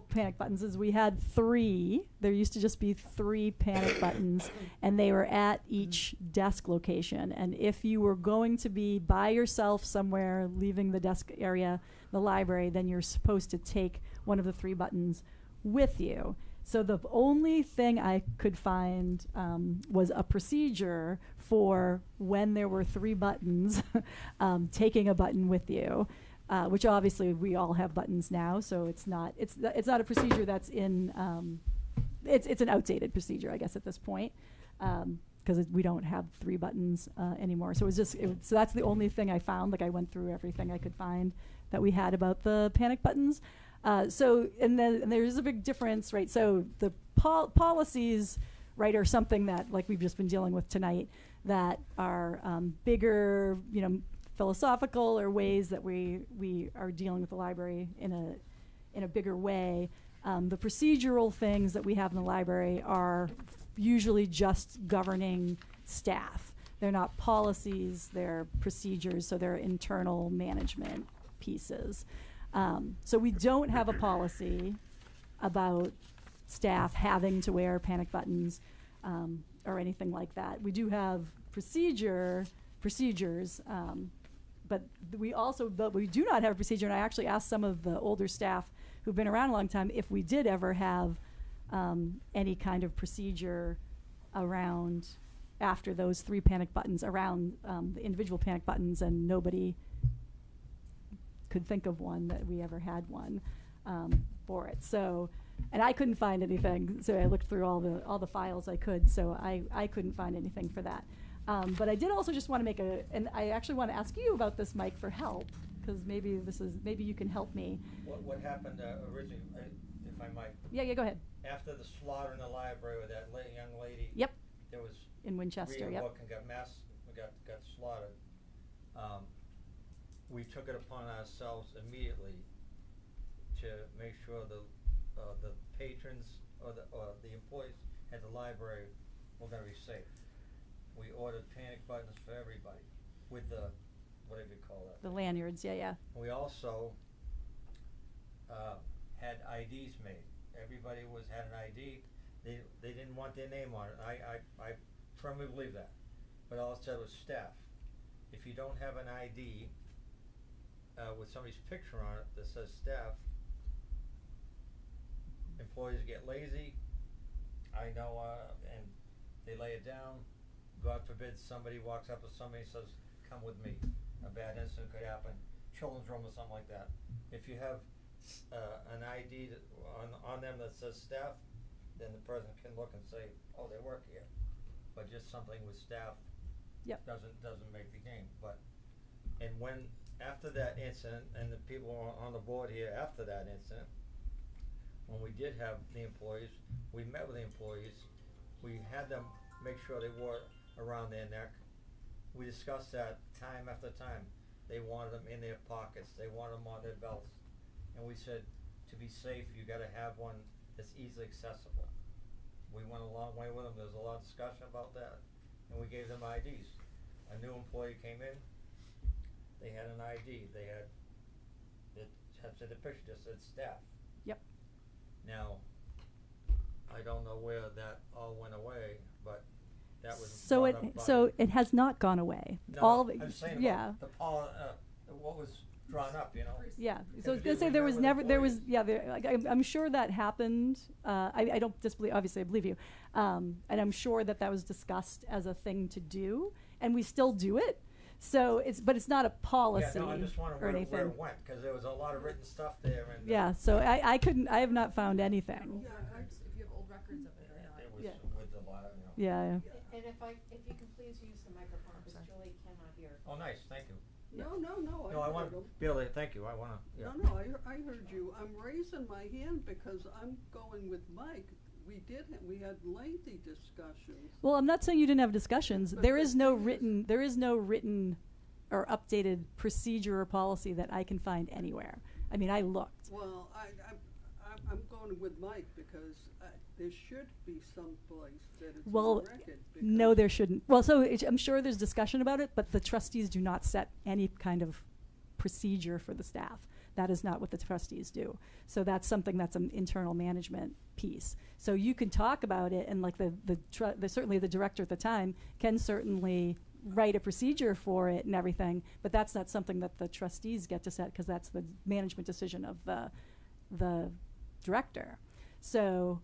panic buttons is we had 3. There used to just be 3 panic buttons, and they were at each desk location. And if you were going to be by yourself somewhere, leaving the desk area, the library, then you're supposed to take one of the 3 buttons with you. So the only thing I could find was a procedure for when there were 3 buttons, taking a button with you. Which obviously we all have buttons now, so it's not a procedure that's in it's an outdated procedure, I guess, at this point, because we don't have 3 buttons anymore. So so that's the only thing I found. Like, I went through everything I could find that we had about the panic buttons. And there's a big difference, right? So the policies, right, are something that, like we've just been dealing with tonight, that are bigger, philosophical, or ways that we are dealing with the library in a bigger way. The procedural things that we have in the library are usually just governing staff. They're not policies, they're procedures, so they're internal management pieces. So we don't have a policy about staff having to wear panic buttons or anything like that. We do have procedures, but we do not have a procedure. And I actually asked some of the older staff who've been around a long time if we did ever have any kind of procedure around, after those 3 panic buttons, around the individual panic buttons, and nobody could think of one that we ever had one for it. So, and I couldn't find anything. So I looked through all the files I could. So I couldn't find anything for that. But I did also just want to and I actually want to ask you about this, Mike, for help, because maybe you can help me. What happened originally, if I might? Yeah, go ahead. After the slaughter in the library with that young lady. Yep. There was In Winchester. real Yep. book and got slaughtered. We took it upon ourselves immediately to make sure the patrons or the employees at the library were going to be safe. We ordered panic buttons for everybody with the, whatever you call that. The lanyards. Yeah. We also had IDs made. Everybody had an ID, they didn't want their name on it. I firmly believe that. But all it said was staff. If you don't have an ID with somebody's picture on it that says staff, employees get lazy. I know, and they lay it down. God forbid somebody walks up to somebody and says, "Come with me." A bad incident could happen. Children's room or something like that. If you have an ID on them that says staff, then the person can look and say, "Oh, they work here." But just something with staff doesn't make the game. But and when after that incident, and the people on the board here after that incident, when we did have the employees, we met with the employees. We had them make sure they wore it around their neck. We discussed that time after time. They wanted them in their pockets. They wanted them on their belts. And we said, to be safe, you got to have one that's easily accessible. We went a long way with them. There was a lot of discussion about that. And we gave them IDs. A new employee came in. They had an ID. They had the picture just said staff. Yep. Now, I don't know where that all went away, but that was So brought up by so it has not gone away. No, All the, I'm saying yeah. about what was drawn up, you know. Yeah, Because so I was we gonna did- say we there met was with never, there was, employees. yeah, there, like, I'm sure that happened. I don't disbelieve, obviously I believe you. And I'm sure that that was discussed as a thing to do, and we still do it. So but it's not a policy Yeah, no, I just wondered or where anything. it went, because there was a lot of written stuff there, and Yeah, so I have not found anything. Old records, if you have old records of it or not. it was Yeah. with the lot, you know. Yeah, And if you can please use the microphone, because Julie cannot hear. Oh, nice, thank you. No, No, I want heard 'em. to be able to, thank you, I want to, yeah. No, I heard you. I'm raising my hand because I'm going with Mike. We had lengthy discussions. Well, I'm not saying you didn't have discussions. But There the is no thing written or updated procedure or policy that I can find anywhere. I mean, I looked. Well, I'm going with Mike because there should be some place that it's Well, on record. no, because- there shouldn't. Well, so I'm sure there's discussion about it, but the trustees do not set any kind of procedure for the staff. That is not what the trustees do. So that's something that's an internal management piece. So you can talk about it, and like certainly the director at the time can certainly write a procedure for it and everything, but that's not something that the trustees get to set, because that's the management decision of the director. So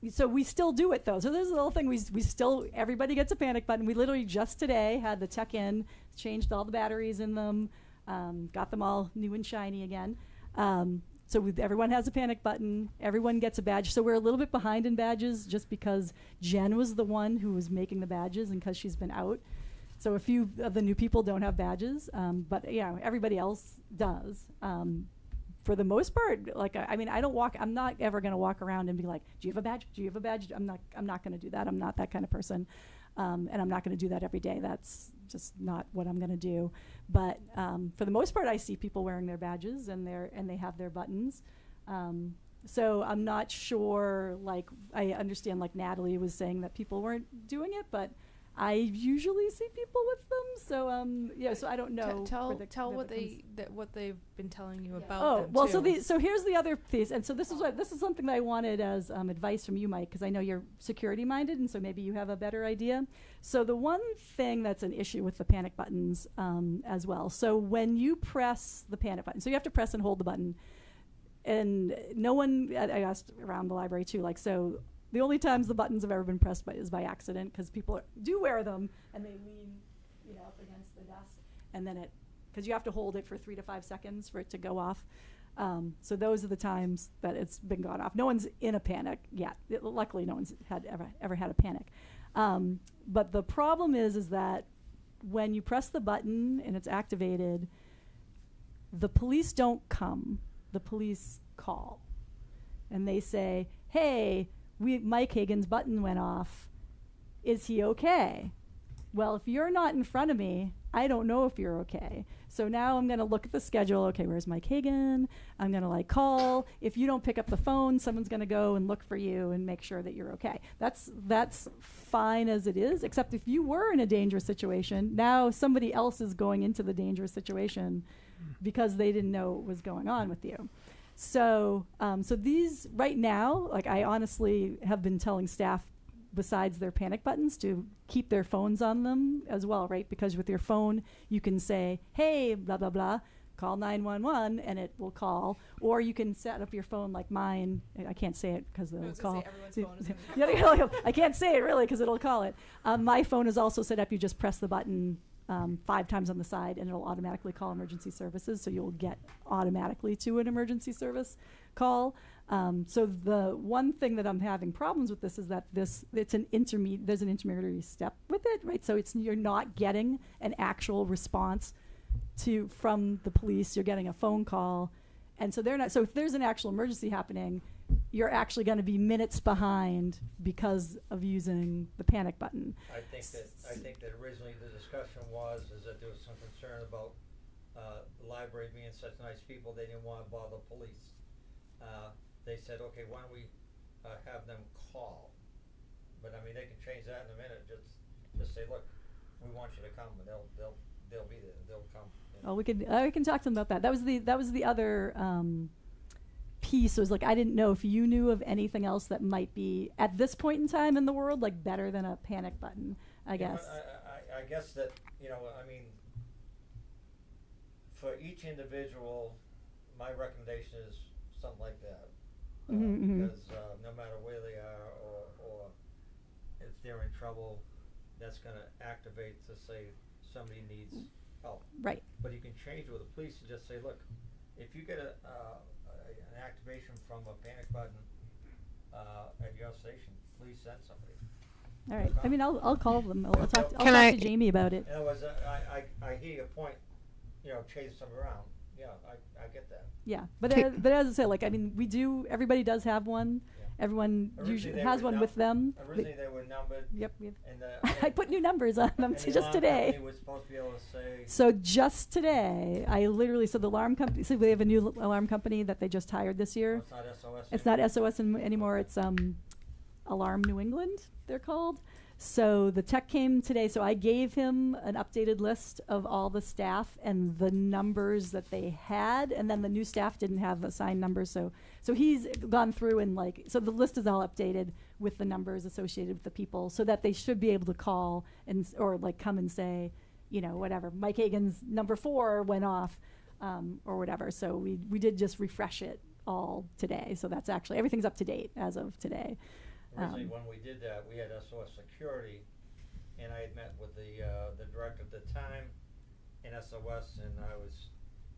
so we still do it though. So this is the whole thing. We still, everybody gets a panic button. We literally just today had the tech in, changed all the batteries in them, got them all new and shiny again. So everyone has a panic button. Everyone gets a badge. So we're a little bit behind in badges just because Jen was the one who was making the badges, and because she's been out. So a few of the new people don't have badges, but yeah, everybody else does. For the most part, like I mean, I'm not ever going to walk around and be like, "Do you have a badge? Do you have a badge?" I'm not going to do that. I'm not that kind of person, and I'm not going to do that every day. That's just not what I'm going to do. But for the most part, I see people wearing their badges and they have their buttons. So I'm not sure. Like I understand, like Natalie was saying that people weren't doing it, but I usually see people with them. So yeah. So I don't know. Tell where the what comes- what they've been telling you about. Oh them well, too. so here's the other piece, and so this is something that I wanted as advice from you, Mike, because I know you're security minded, and so maybe you have a better idea. So the one thing that's an issue with the panic buttons as well. So when you press the panic button, so you have to press and hold the button, and no one. I asked around the library too, like so. The only times the buttons have ever been pressed is by accident, because people do wear them and they lean, up against the desk, and then because you have to hold it for 3 to 5 seconds for it to go off. So those are the times that it's been gone off. No one's in a panic yet. Luckily, no one's ever had a panic. But the problem is that when you press the button and it's activated, the police don't come. The police call, and they say, "Hey, Mike Hagan's button went off. Is he okay?" Well, if you're not in front of me, I don't know if you're okay. So now I'm going to look at the schedule. Okay, where's Mike Hagan? I'm going to call. If you don't pick up the phone, someone's going to go and look for you and make sure that you're okay. That's fine as it is, except if you were in a dangerous situation, now somebody else is going into the dangerous situation because they didn't know what was going on with you. So, so these right now, like I honestly have been telling staff, besides their panic buttons, to keep their phones on them as well, right? Because with your phone, you can say, "Hey, blah blah blah, call 911," and it will call. Or you can set up your phone like mine. I can't say it because it'll call. I can't say it really because it'll call it. My phone is also set up. You just press the button 5 times on the side, and it'll automatically call emergency services. So you'll get automatically to an emergency service call. So the one thing that I'm having problems with this is that there's an intermediary step with it, right? So you're not getting an actual response from the police. You're getting a phone call, and so they're not. So if there's an actual emergency happening, you're actually going to be minutes behind because of using the panic button. I think that originally the discussion was that there was some concern about the library being such nice people, they didn't want to bother police. They said, okay, why don't we have them call? But I mean, they can change that in a minute. Just say, look, we want you to come, and they'll be there. They'll come. You know. Oh, we can talk to them about that. That was the other piece. It was like I didn't know if you knew of anything else that might be at this point in time in the world like better than a panic button. I guess. I guess that I mean, for each individual, my recommendation is something like that. Because no matter where they are or if they're in trouble, that's going to activate to say somebody needs help. Right. But you can change with the police and just say, look, if you get an activation from a panic button at your station, please send somebody. All right. I mean, I'll call them. I'll talk to Jamie about it. In other words, I hear your point. Chase them around. Yeah, I get that. Yeah, but as I say, like I mean, everybody does have one. Yeah. Everyone usually has one with them. Originally they were numbered. Yep. And I put new numbers on them just today. Was supposed to be able to say. So just today, I literally the alarm company. So they have a new alarm company that they just hired this year. Oh, it's not SOS. It's not SOS anymore. It's Alarm New England. They're called. So the tech came today, so I gave him an updated list of all the staff and the numbers that they had, and then the new staff didn't have assigned numbers, so he's gone through and so the list is all updated with the numbers associated with the people, so that they should be able to call or come and say, whatever, Mike Hagan's number 4 went off, or whatever. So we did just refresh it all today, so that's actually, everything's up to date as of today. Originally, when we did that, we had SOS Security, and I had met with the director at the time in SOS, and I was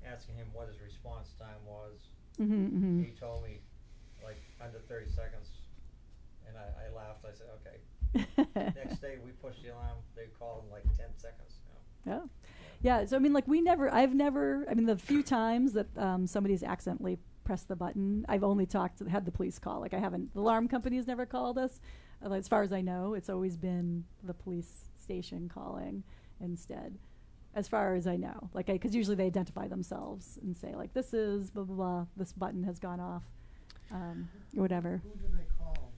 asking him what his response time was. He told me, like, under 30 seconds, and I laughed. I said, okay. Next day, we pushed the alarm. They called in, like, 10 seconds. Oh. Yeah, so, I mean, I've never, the few times that somebody's accidentally press the button, I've only had the police call. Like the alarm company has never called us. As far as I know, it's always been the police station calling instead. As far as I know, because usually they identify themselves and say this is blah blah blah. This button has gone off, or whatever. Who do they call?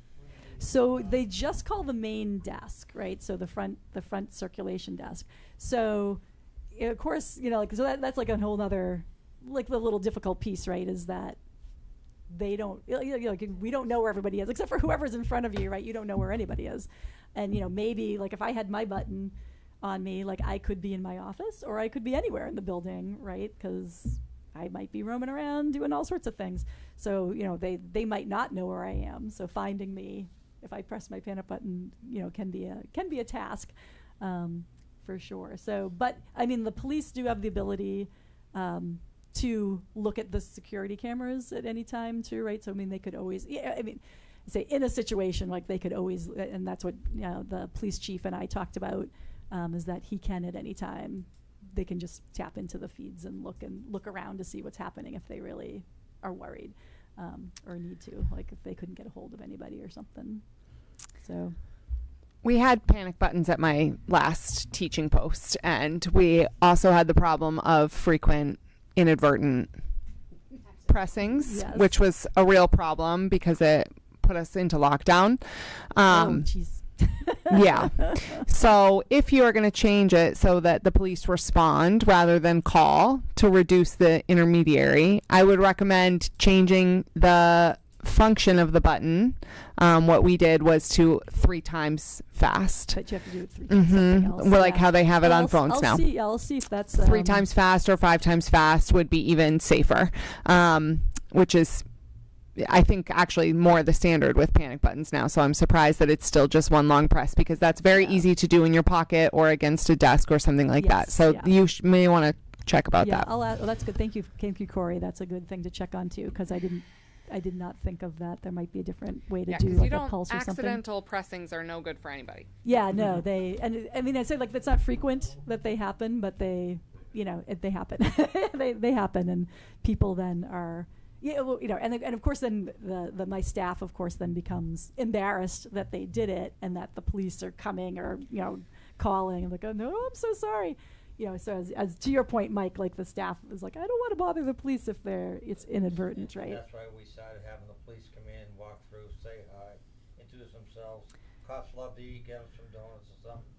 So they just call the main desk, right? So the front circulation desk. So, of course, so that's like a whole other. The little difficult piece, right, is that they don't, we don't know where everybody is, except for whoever's in front of you, right? You don't know where anybody is. And, maybe, if I had my button on me, I could be in my office or I could be anywhere in the building, right? Because I might be roaming around doing all sorts of things. So, they might not know where I am. So finding me, if I press my panic button, can be a task, for sure. So, but, the police do have the ability, to look at the security cameras at any time too, right? So they could always, say in a situation they could always, and that's what the police chief and I talked about, is that he can at any time, they can just tap into the feeds and look around to see what's happening if they really are worried, or need to, if they couldn't get a hold of anybody or something. So. We had panic buttons at my last teaching post, and we also had the problem of frequent inadvertent pressings, which was a real problem because it put us into lockdown. Yeah. So if you are going to change it so that the police respond rather than call to reduce the intermediary, I would recommend changing the function of the button. What we did was to 3 times fast. But you have to do it 3 times something else. Well, like Yeah. how they have it Well, on phones now. I'll see if that's 3 times fast or 5 times fast would be even safer, which is, I think, actually more the standard with panic buttons now. So I'm surprised that it's still just one long press, because that's very easy to do in your pocket or against a desk or something like that. Yes, So yeah. you may want to check about yeah, that. I'll add, well, that's good. Thank you, Corey. That's a good thing to check on too, because I did not think of that. There might be a different way to do like a pulse or something. accidental pressings are no good for anybody. Yeah, no, I mean, I say like that's not frequent that they happen, but they happen. they happen, and people then are, and of course then my staff, of course, then becomes embarrassed that they did it and that the police are coming or, calling and like, oh no, I'm so sorry. So as to your point, Mike, like the staff is like, I don't want to bother the police if it's inadvertent, right? That's why we started having the police come in, walk through, say hi, introduce themselves. Cops love to eat, get them some donuts or something.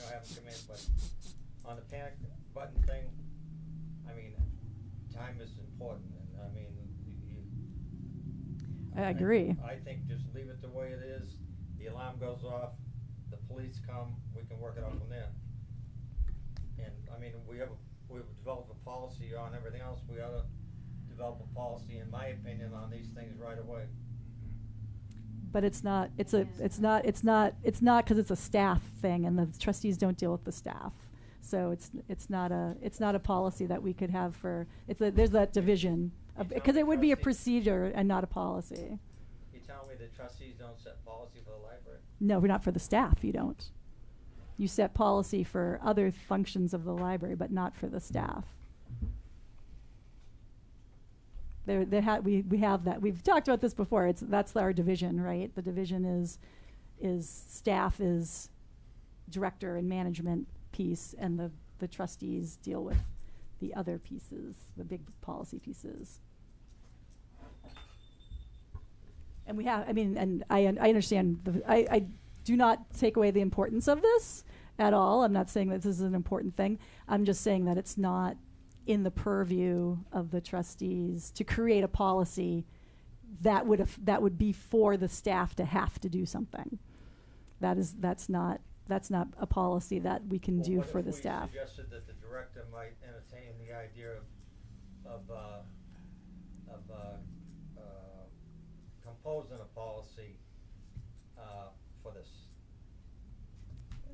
Have them come in. But on the panic button thing, I mean, time is important, and I mean, I agree. I think just leave it the way it is. The alarm goes off, the police come, we can work it out from there. And I mean, we've developed a policy on everything else. We ought to develop a policy, in my opinion, on these things right away. But it's not because it's a staff thing, and the trustees don't deal with the staff. So it's not a policy that we could have for there's that division because it would be a procedure and not a policy. You tell me the trustees don't set policy for the library? No, we're not for the staff. You don't. You set policy for other functions of the library, but not for the staff. We have that. We've talked about this before. That's our division, right? The division is staff is director and management piece, and the trustees deal with the other pieces, the big policy pieces. And we have, I mean, and I understand, I do not take away the importance of this at all. I'm not saying that this is an important thing. I'm just saying that it's not in the purview of the trustees to create a policy that would be for the staff to have to do something. That's not a policy that we can do for the staff. We suggested that the director might entertain the idea of composing a policy for this.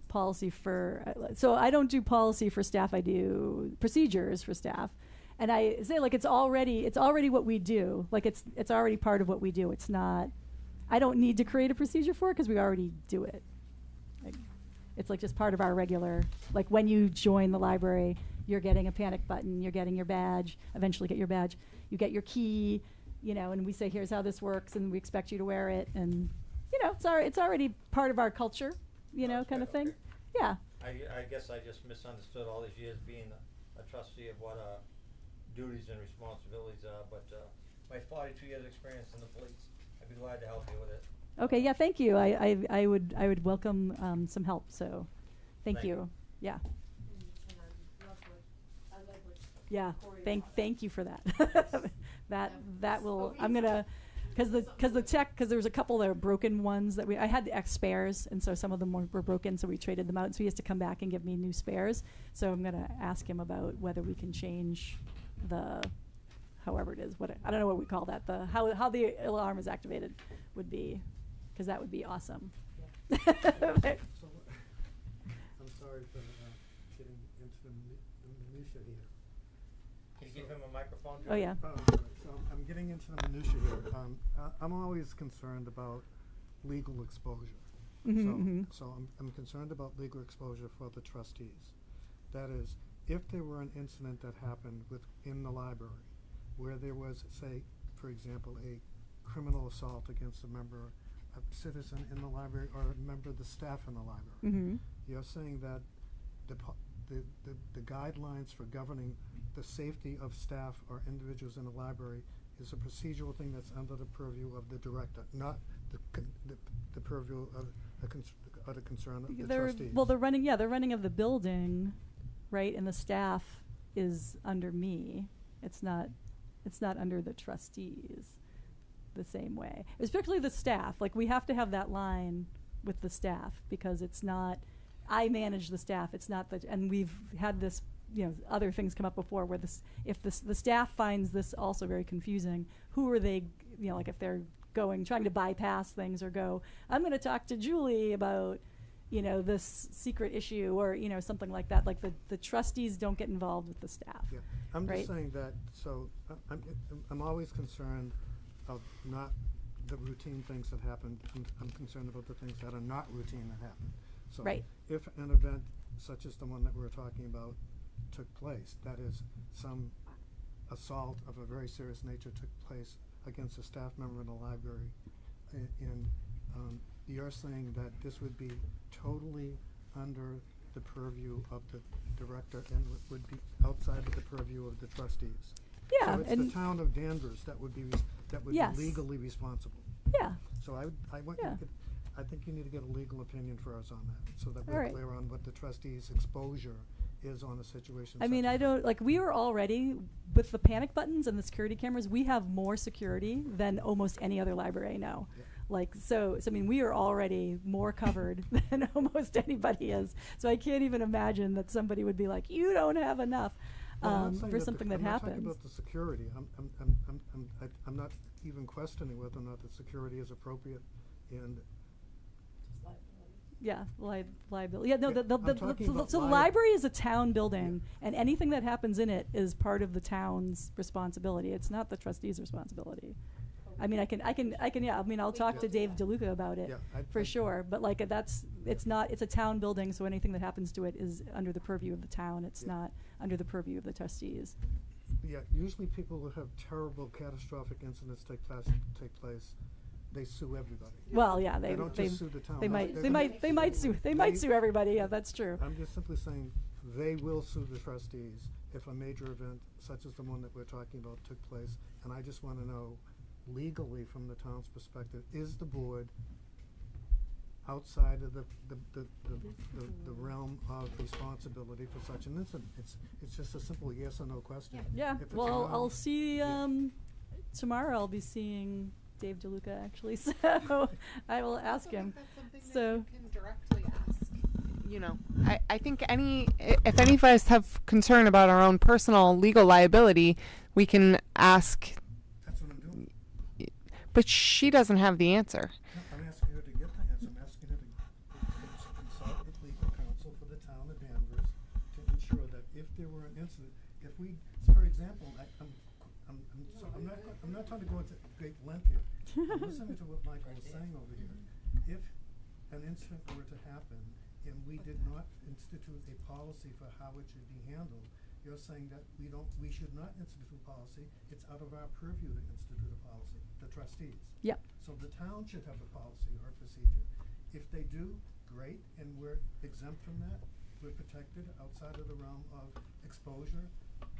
Policy for so I don't do policy for staff. I do procedures for staff, and I say like it's already what we do. Like it's already part of what we do. It's not. I don't need to create a procedure for it because we already do it. It's like just part of our regular. Like when you join the library, you're getting a panic button. You're getting your badge. Eventually, get your badge. You get your key. And we say, here's how this works, and we expect you to wear it, and it's already part of our culture. Kind of thing. Okay. Yeah. I guess I just misunderstood all these years being a trustee of what our duties and responsibilities are, but my 42 years experience in the police, I'd be glad to help you with it. Okay, yeah, thank you. I would welcome some help, so thank you. Yeah. Yeah, thank you for that. that will, I'm gonna, because there was a couple that were broken ones that I had the X spares, and so some of them were broken, so we traded them out. So he has to come back and give me new spares. So I'm gonna ask him about whether we can change however it is. I don't know what we call that. How the alarm is activated would be, because that would be awesome. So, I'm sorry for getting into the minutia here. Can you give him a microphone? Oh yeah. So I'm getting into the minutia here. I'm always concerned about legal exposure. So I'm concerned about legal exposure for the trustees. That is, if there were an incident that happened within the library where there was, say, for example, a criminal assault against a citizen in the library or a member of the staff in the library, you're saying that the guidelines for governing the safety of staff or individuals in the library is a procedural thing that's under the purview of the director, not the purview of a concern of the They're, trustees. well, the running of the building, right, and the staff is under me. It's not under the trustees the same way. Especially the staff. Like, we have to have that line with the staff because it's not, I manage the staff. It's not that, and we've had this, other things come up before where if the staff finds this also very confusing, who are they, like if they're trying to bypass things or go, I'm going to talk to Julie about, this secret issue or, something like that. Like the trustees don't get involved with the staff. Yeah, I'm right? just saying that, so I'm always concerned of not the routine things that happen. I'm concerned about the things that are not routine that happen. So Right. if an event such as the one that we're talking about took place, that is some assault of a very serious nature took place against a staff member in the library, and you're saying that this would be totally under the purview of the director and would be outside of the purview of the trustees. Yeah, So it's and the town of Danvers that would be Yes. be legally responsible. yeah. So I want Yeah. I think you need to get a legal opinion for us on that, so that All we're right. clear on what the trustees' exposure is on a situation. I mean, such I as don't, like, we are already, with the panic buttons and the security cameras, we have more security than almost any other library I know. Yeah. Like, so I mean, we are already more covered than almost anybody is. So I can't even imagine that somebody would be like, you don't have enough Well, I'm not saying for that something I'm that not talking happens. about the security. I'm not even questioning whether or not the security is appropriate and Yeah, liability. Yeah, no, Yeah, the I'm talking about so the library is a town building, and anything that happens in it is part of the town's responsibility. It's not the trustees' responsibility. I mean, I can, yeah, I mean, I'll talk to Dave DeLuca about it, Yeah, for sure, but like, it's a town building, so anything that happens to it is under the purview of the town. It's Yeah. not under the purview of the trustees. Yeah, usually people who have terrible catastrophic incidents take place, they sue everybody. Well, yeah, They don't just sue the town. they No, might, they're they gonna- might, they might sue, they might sue everybody, yeah, that's true. I'm just simply saying, they will sue the trustees if a major event such as the one that we're talking about took place. And I just wanna know, legally from the town's perspective, is the board outside of the realm of responsibility for such an incident? It's just a simple yes or no question. Yeah, If it's a well, no, I'll see, yeah. tomorrow I'll be seeing Dave DeLuca, actually, so I will ask him. So, can directly ask. I think if any of us have concern about our own personal legal liability, we can ask. That's what I'm doing. But she doesn't have the answer. No, I'm asking her to get the answer. I'm asking her to consult with legal counsel for the town of Danvers to ensure that if there were an incident, for example, I'm not trying to go into great length here. I'm listening to what Michael was saying over here. If an incident were to happen and we did not institute a policy for how it should be handled, you're saying that we should not institute a policy. It's out of our purview to institute a policy, the trustees. yep, So the town should have a policy or procedure. If they do, great, and we're exempt from that. We're protected outside of the realm of exposure.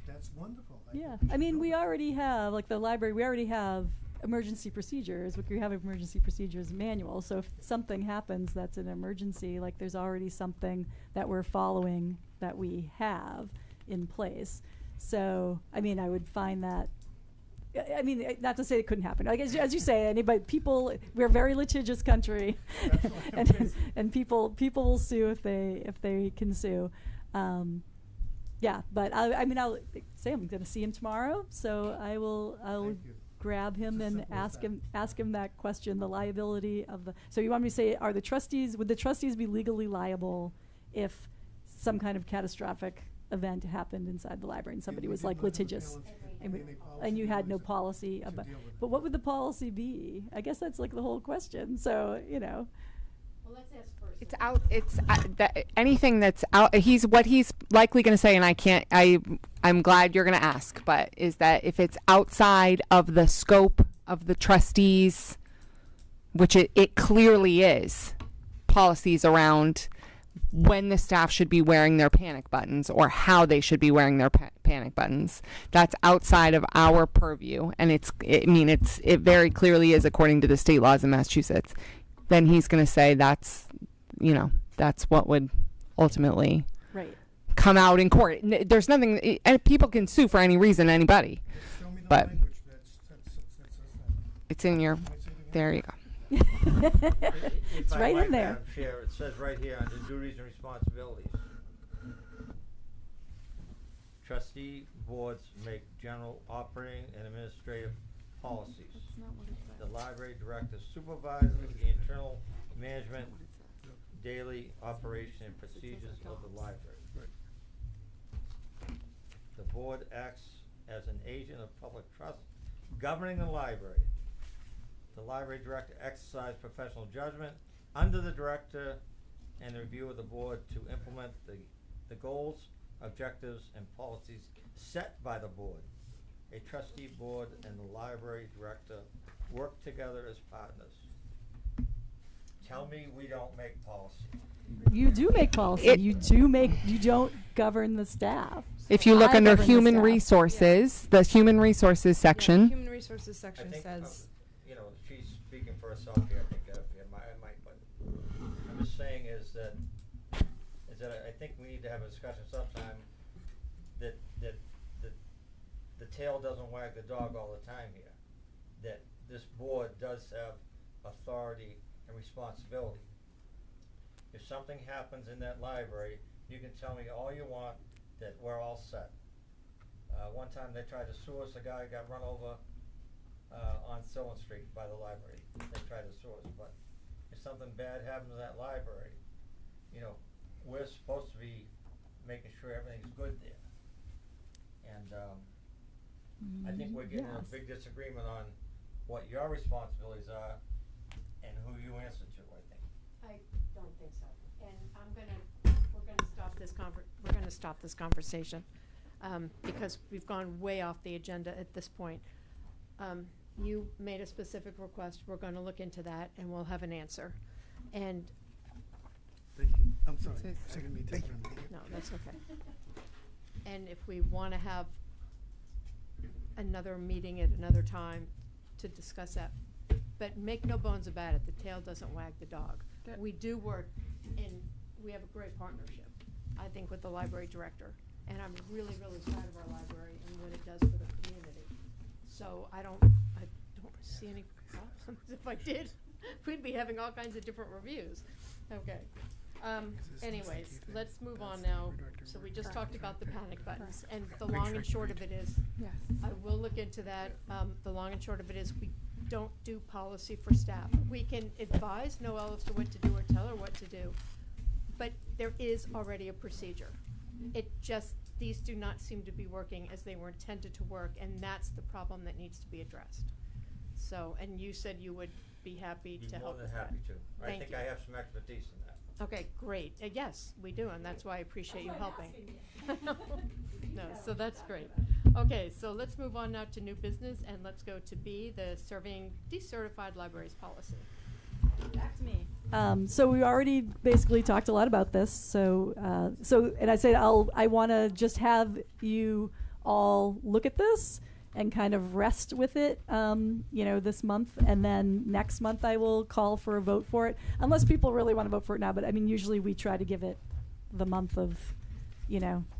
That's wonderful. yeah. think we I should mean, do we that. already have, like the library, we already have emergency procedures. We have an emergency procedures manual, so if something happens that's an emergency, like there's already something that we're following that we have in place. So, I mean, I would find that, I mean, not to say it couldn't happen. Like, as you say, we're a very litigious country. That's why I'm raising- and people will sue if they can sue. Yeah, but I'll say I'm going to see him tomorrow, so I'll Thank you. grab him It's as and simple as that. ask him that question, the liability of the. So you want me to say, would the trustees be legally liable if some kind of catastrophic event happened inside the library and somebody we was did like not have a litigious, policy- and, any policy and you had no to policy deal about? with But it. what would the policy be? I guess that's like the whole question. So Well, let's ask first. It's out. It's anything that's out. What he's likely going to say, and I'm glad you're going to ask, but is that if it's outside of the scope of the trustees, which it clearly is, policies around when the staff should be wearing their panic buttons or how they should be wearing their panic buttons, that's outside of our purview, and it very clearly is according to the state laws in Massachusetts. Then he's going to say that's that's what would ultimately Right. come out in court. There's nothing, and people can sue for any reason, anybody. Just show me the But language that says that. it's in your, Am I saying it there right? you go. It's right in there. Madam Chair, it says right here under duties and responsibilities. Trustee boards make general operating and administrative policies. The library director supervises the internal management, daily operation and procedures of the library. The board acts as an agent of public trust governing the library. The library director exercises professional judgment under the director and the review of the board to implement the goals, objectives, and policies set by the board. A trustee board and the library director work together as partners. Tell me we don't make policy. You do make policy. You don't govern the staff. If you look I under govern the human staff. resources, the human resources section. Human resources section I think, says. she's speaking for herself here, I think, I might, but I'm just saying is that I think we need to have a discussion sometime that the tail doesn't wag the dog all the time here. That this board does have authority and responsibility. If something happens in that library, you can tell me all you want that we're all set. One time they tried to sue us, a guy got run over on Sylvan Street by the library. They tried to sue us, but if something bad happens in that library, we're supposed to be making sure everything's good there. And I think we're getting a big disagreement on what your responsibilities are and who you answer to, I think. I don't think so. And we're gonna stop this conversation, because we've gone way off the agenda at this point. You made a specific request. We're gonna look into that and we'll have an answer. And Thank you. I'm sorry. I didn't mean to interrupt you. no, that's okay. And if we wanna have another meeting at another time to discuss that, but make no bones about it, the tail doesn't wag the dog. We do work we have a great partnership, I think, with the library director. And I'm really, really proud of our library and what it does for the community. So I don't see any problems. If I did, we'd be having all kinds of different reviews. Okay. Anyways, let's move on now. So we just talked about the panic buttons, and the long and short of it is, Yes. I will look into that. The long and short of it is, we don't do policy for staff. We can advise Noelle as to what to do or tell her what to do, but there is already a procedure. It just, these do not seem to be working as they were intended to work, and that's the problem that needs to be addressed. So, and you said you would be happy to help with that. Be more than happy to. I Thank think you. I have some expertise in that. Okay, great. Yes, we do, and that's why I appreciate you helping. No, so that's great. Okay, so let's move on now to new business, and let's go to B, the serving decertified libraries policy. Back to me. So we already basically talked a lot about this. So and I said I want to just have you all look at this and kind of rest with it, this month, and then next month I will call for a vote for it, unless people really want to vote for it now. But I mean, usually we try to give it the month of,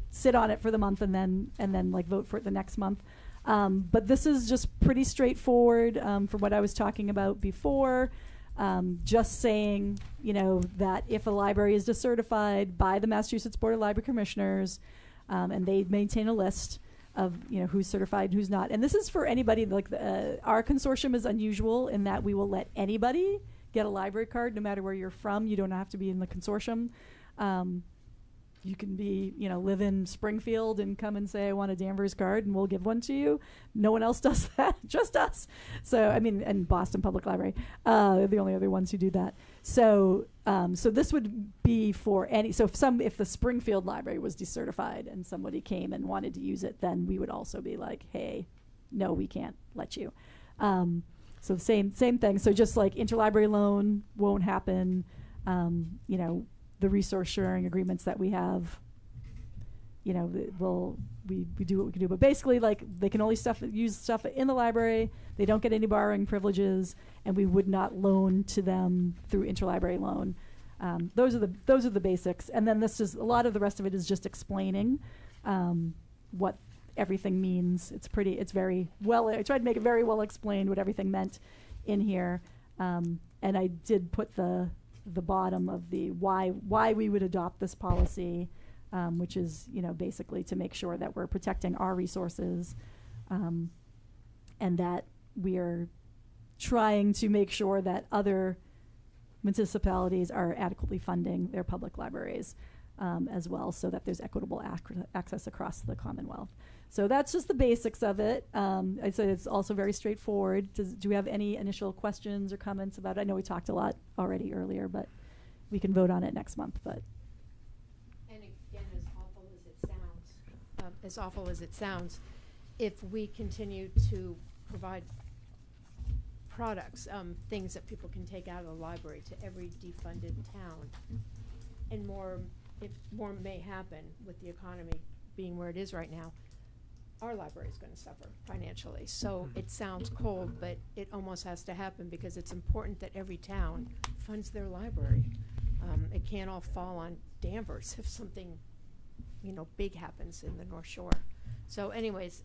sit on it for the month and then like vote for it the next month. But this is just pretty straightforward from what I was talking about before. Just saying, that if a library is decertified by the Massachusetts Board of Library Commissioners, and they maintain a list of, who's certified and who's not. And this is for anybody, like our consortium is unusual in that we will let anybody get a library card no matter where you're from. You don't have to be in the consortium. You can be, live in Springfield and come and say, I want a Danvers card, and we'll give one to you. No one else does that, just us. So, and Boston Public Library, they're the only other ones who do that. So, so this would be for any, so if the Springfield Library was decertified and somebody came and wanted to use it, then we would also be like, hey, no, we can't let you. So the same thing. So just like interlibrary loan won't happen, the resource sharing agreements that we have, we do what we can do. But basically, like, they can only use stuff in the library. They don't get any borrowing privileges, and we would not loan to them through interlibrary loan. Those are the basics, and then this is a lot of the rest of it is just explaining what everything means. It's very well. I tried to make it very well explained what everything meant in here, and I did put the bottom of the why we would adopt this policy, which is basically to make sure that we're protecting our resources, and that we are trying to make sure that other municipalities are adequately funding their public libraries as well, so that there's equitable access across the Commonwealth. So that's just the basics of it. I'd say it's also very straightforward. Do we have any initial questions or comments about it? I know we talked a lot already earlier, but we can vote on it next month. But and again, as awful as it sounds, if we continue to provide products, things that people can take out of the library to every defunded town, and if more may happen with the economy being where it is right now, our library is going to suffer financially. So it sounds cold, but it almost has to happen because it's important that every town funds their library. It can't all fall on Danvers if something, big happens in the North Shore. So anyways,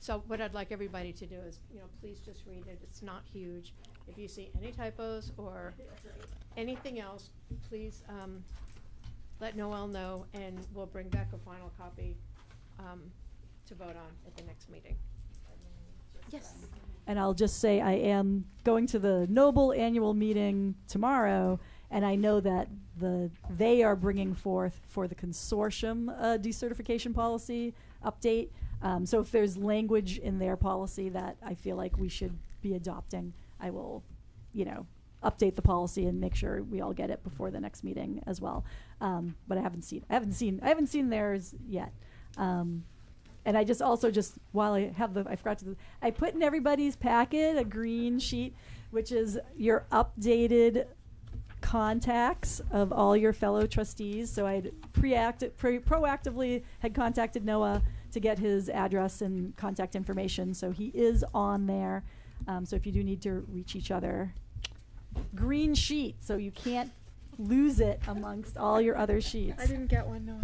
so what I'd like everybody to do is, please just read it. It's not huge. If you see any typos or anything else, please let Noel know, and we'll bring back a final copy to vote on at the next meeting. Yes. And I'll just say I am going to the Noble annual meeting tomorrow, and I know that they are bringing forth for the consortium decertification policy update. So if there's language in their policy that I feel like we should be adopting, I will, update the policy and make sure we all get it before the next meeting as well. But I haven't seen theirs yet. And I just while I have I put in everybody's packet a green sheet, which is your updated contacts of all your fellow trustees. So I'd proactively had contacted Noah to get his address and contact information. So he is on there. So if you do need to reach each other, green sheet, so you can't lose it amongst all your other sheets. I didn't get one, no.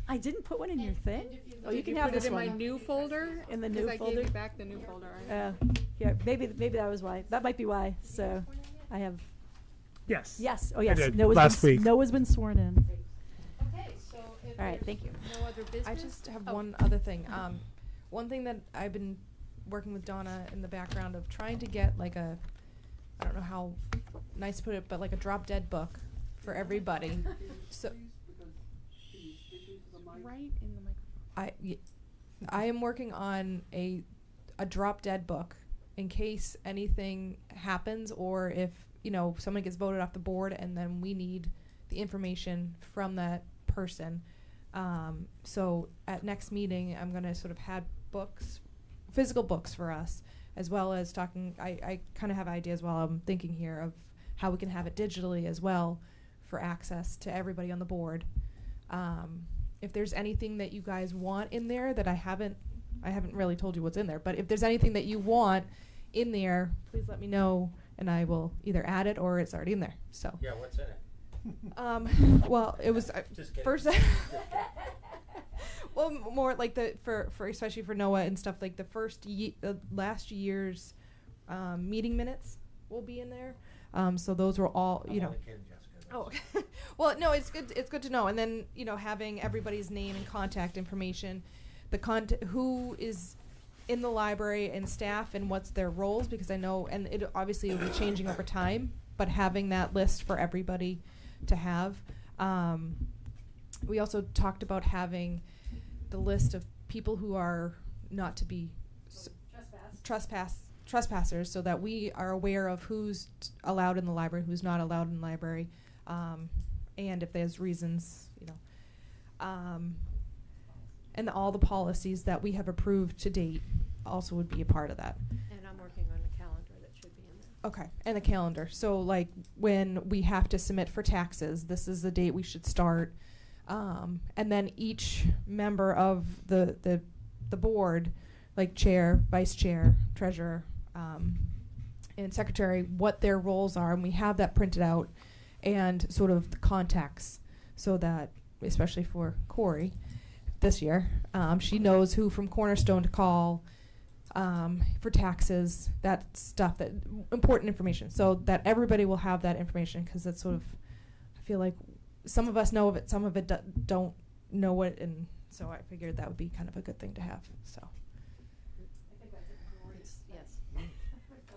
I didn't put one in your thing. Oh, you can Did have put this it in one. my new folder? In the new I folder? gave you back the new folder. Yeah, maybe that was why. That might be why. So I have. Yes. Yes. Oh, yes. did. Noah's Last week. Noah's been sworn in. Okay, so if All right, there's thank you. no other business. I just have Oh. one other thing. One thing that I've been working with Donna in the background of trying to get I don't know how nice to put it, but like a drop dead book for everybody. So Right in the microphone. I am working on a drop dead book in case anything happens, or if someone gets voted off the board and then we need the information from that person. So at next meeting, I'm going to sort of have physical books for us, as well as talking. I kind of have ideas while I'm thinking here of how we can have it digitally as well for access to everybody on the board. If there's anything that you guys want in there that I haven't really told you what's in there, but if there's anything that you want in there, please let me know, and I will either add it or it's already in there. So Yeah, what's in it? well, it was Just kidding. first. Well, more like for especially for Noah and stuff, like the last year's meeting minutes will be in there. So those were all I'm only kidding, Jessica. Oh, well, no, it's good. It's good to know. And then having everybody's name and contact information, who is in the library and staff and what's their roles, because I know, and it obviously will be changing over time, but having that list for everybody to have. We also talked about having the list of people who are not to be trespassers, so that we are aware of who's allowed in the library, who's not allowed in the library, and if there's reasons, and all the policies that we have approved to date also would be a part of that. And I'm working on a calendar that should be in there. Okay, and a calendar. So like when we have to submit for taxes, this is the date we should start. And then each member of the board, like chair, vice chair, treasurer, and secretary, what their roles are, and we have that printed out. and sort of the contacts, so that, especially for Corey this year, she knows who from Cornerstone to call for taxes, that stuff, that important information, so that everybody will have that information, because it's sort of, I feel like some of us know of it, some of it don't know it, and so I figured that would be kind of a good thing to have. So. I think that's a great. Yes.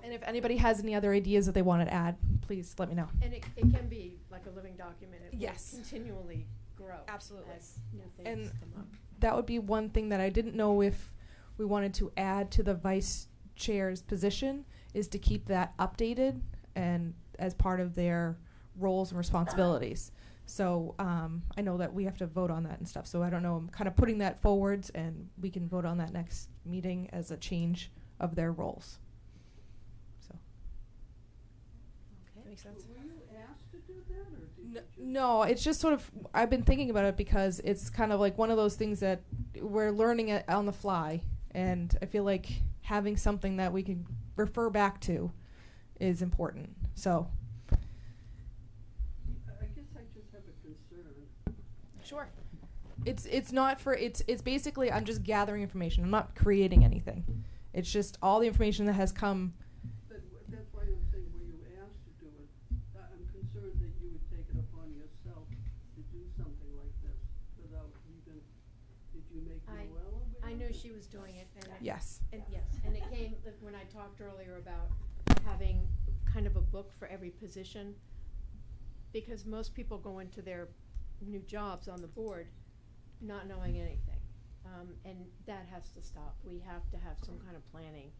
And if anybody has any other ideas that they want to add, please let me know. And it can be like a living document. It Yes. will continually grow. Absolutely. As new things And come up. that would be one thing that I didn't know if we wanted to add to the vice chair's position, is to keep that updated and as part of their roles and responsibilities. So I know that we have to vote on that and stuff. So I don't know. I'm kind of putting that forwards, and we can vote on that next meeting as a change of their roles. So. Okay. Makes sense. Were you asked to do that, or did you just? No, it's just sort of, I've been thinking about it because it's kind of like one of those things that we're learning it on the fly, and I feel like having something that we can refer back to is important. So. I guess I just have a concern. Sure. It's not for, it's basically, I'm just gathering information. I'm not creating anything. It's just all the information that has come. But that's why I'm saying, were you asked to do it? I'm concerned that you would take it upon yourself to do something like this without even, did you make Noella aware? I knew she was doing it. And Yes. And yes, and it came when I talked earlier about having kind of a book for every position, because most people go into their new jobs on the board not knowing anything, and that has to stop. We have to have some kind of planning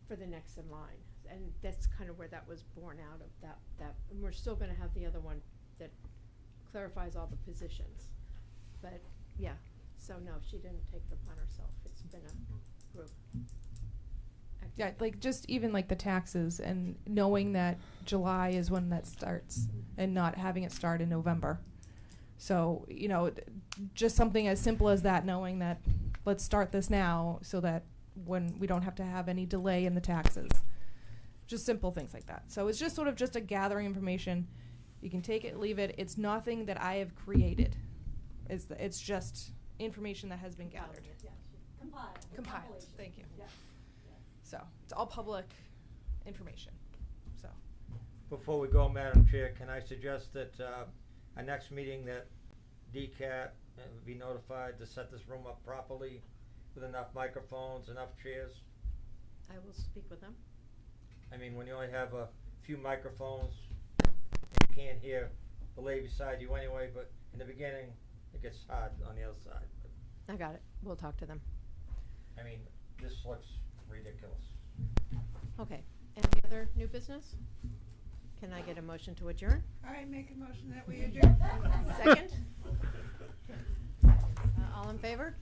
for the next in line, and that's kind of where that was born out of. That and we're still going to have the other one that clarifies all the positions, but yeah. So no, she didn't take it upon herself. It's been a group. Yeah, like just even like the taxes, and knowing that July is when that starts, and not having it start in November. So, you know, just something as simple as that, knowing that let's start this now, so that when we don't have to have any delay in the taxes. Just simple things like that. So it's just sort of just a gathering information. You can take it, leave it. It's nothing that I have created. It's just information that has been gathered. Compiled. Compiled. Compilation. Thank you. Yes. So it's all public information. So. Before we go, Madam Chair, can I suggest that our next meeting that DCAT be notified to set this room up properly with enough microphones, enough chairs? I will speak with them. I mean, when you only have a few microphones, you can't hear the lady beside you anyway, but in the beginning, it gets hard on the other side. I got it. We'll talk to them. I mean, this looks ridiculous. Okay. Any other new business? Can I get a motion to adjourn? I make a motion that we adjourn. Second? All in favor?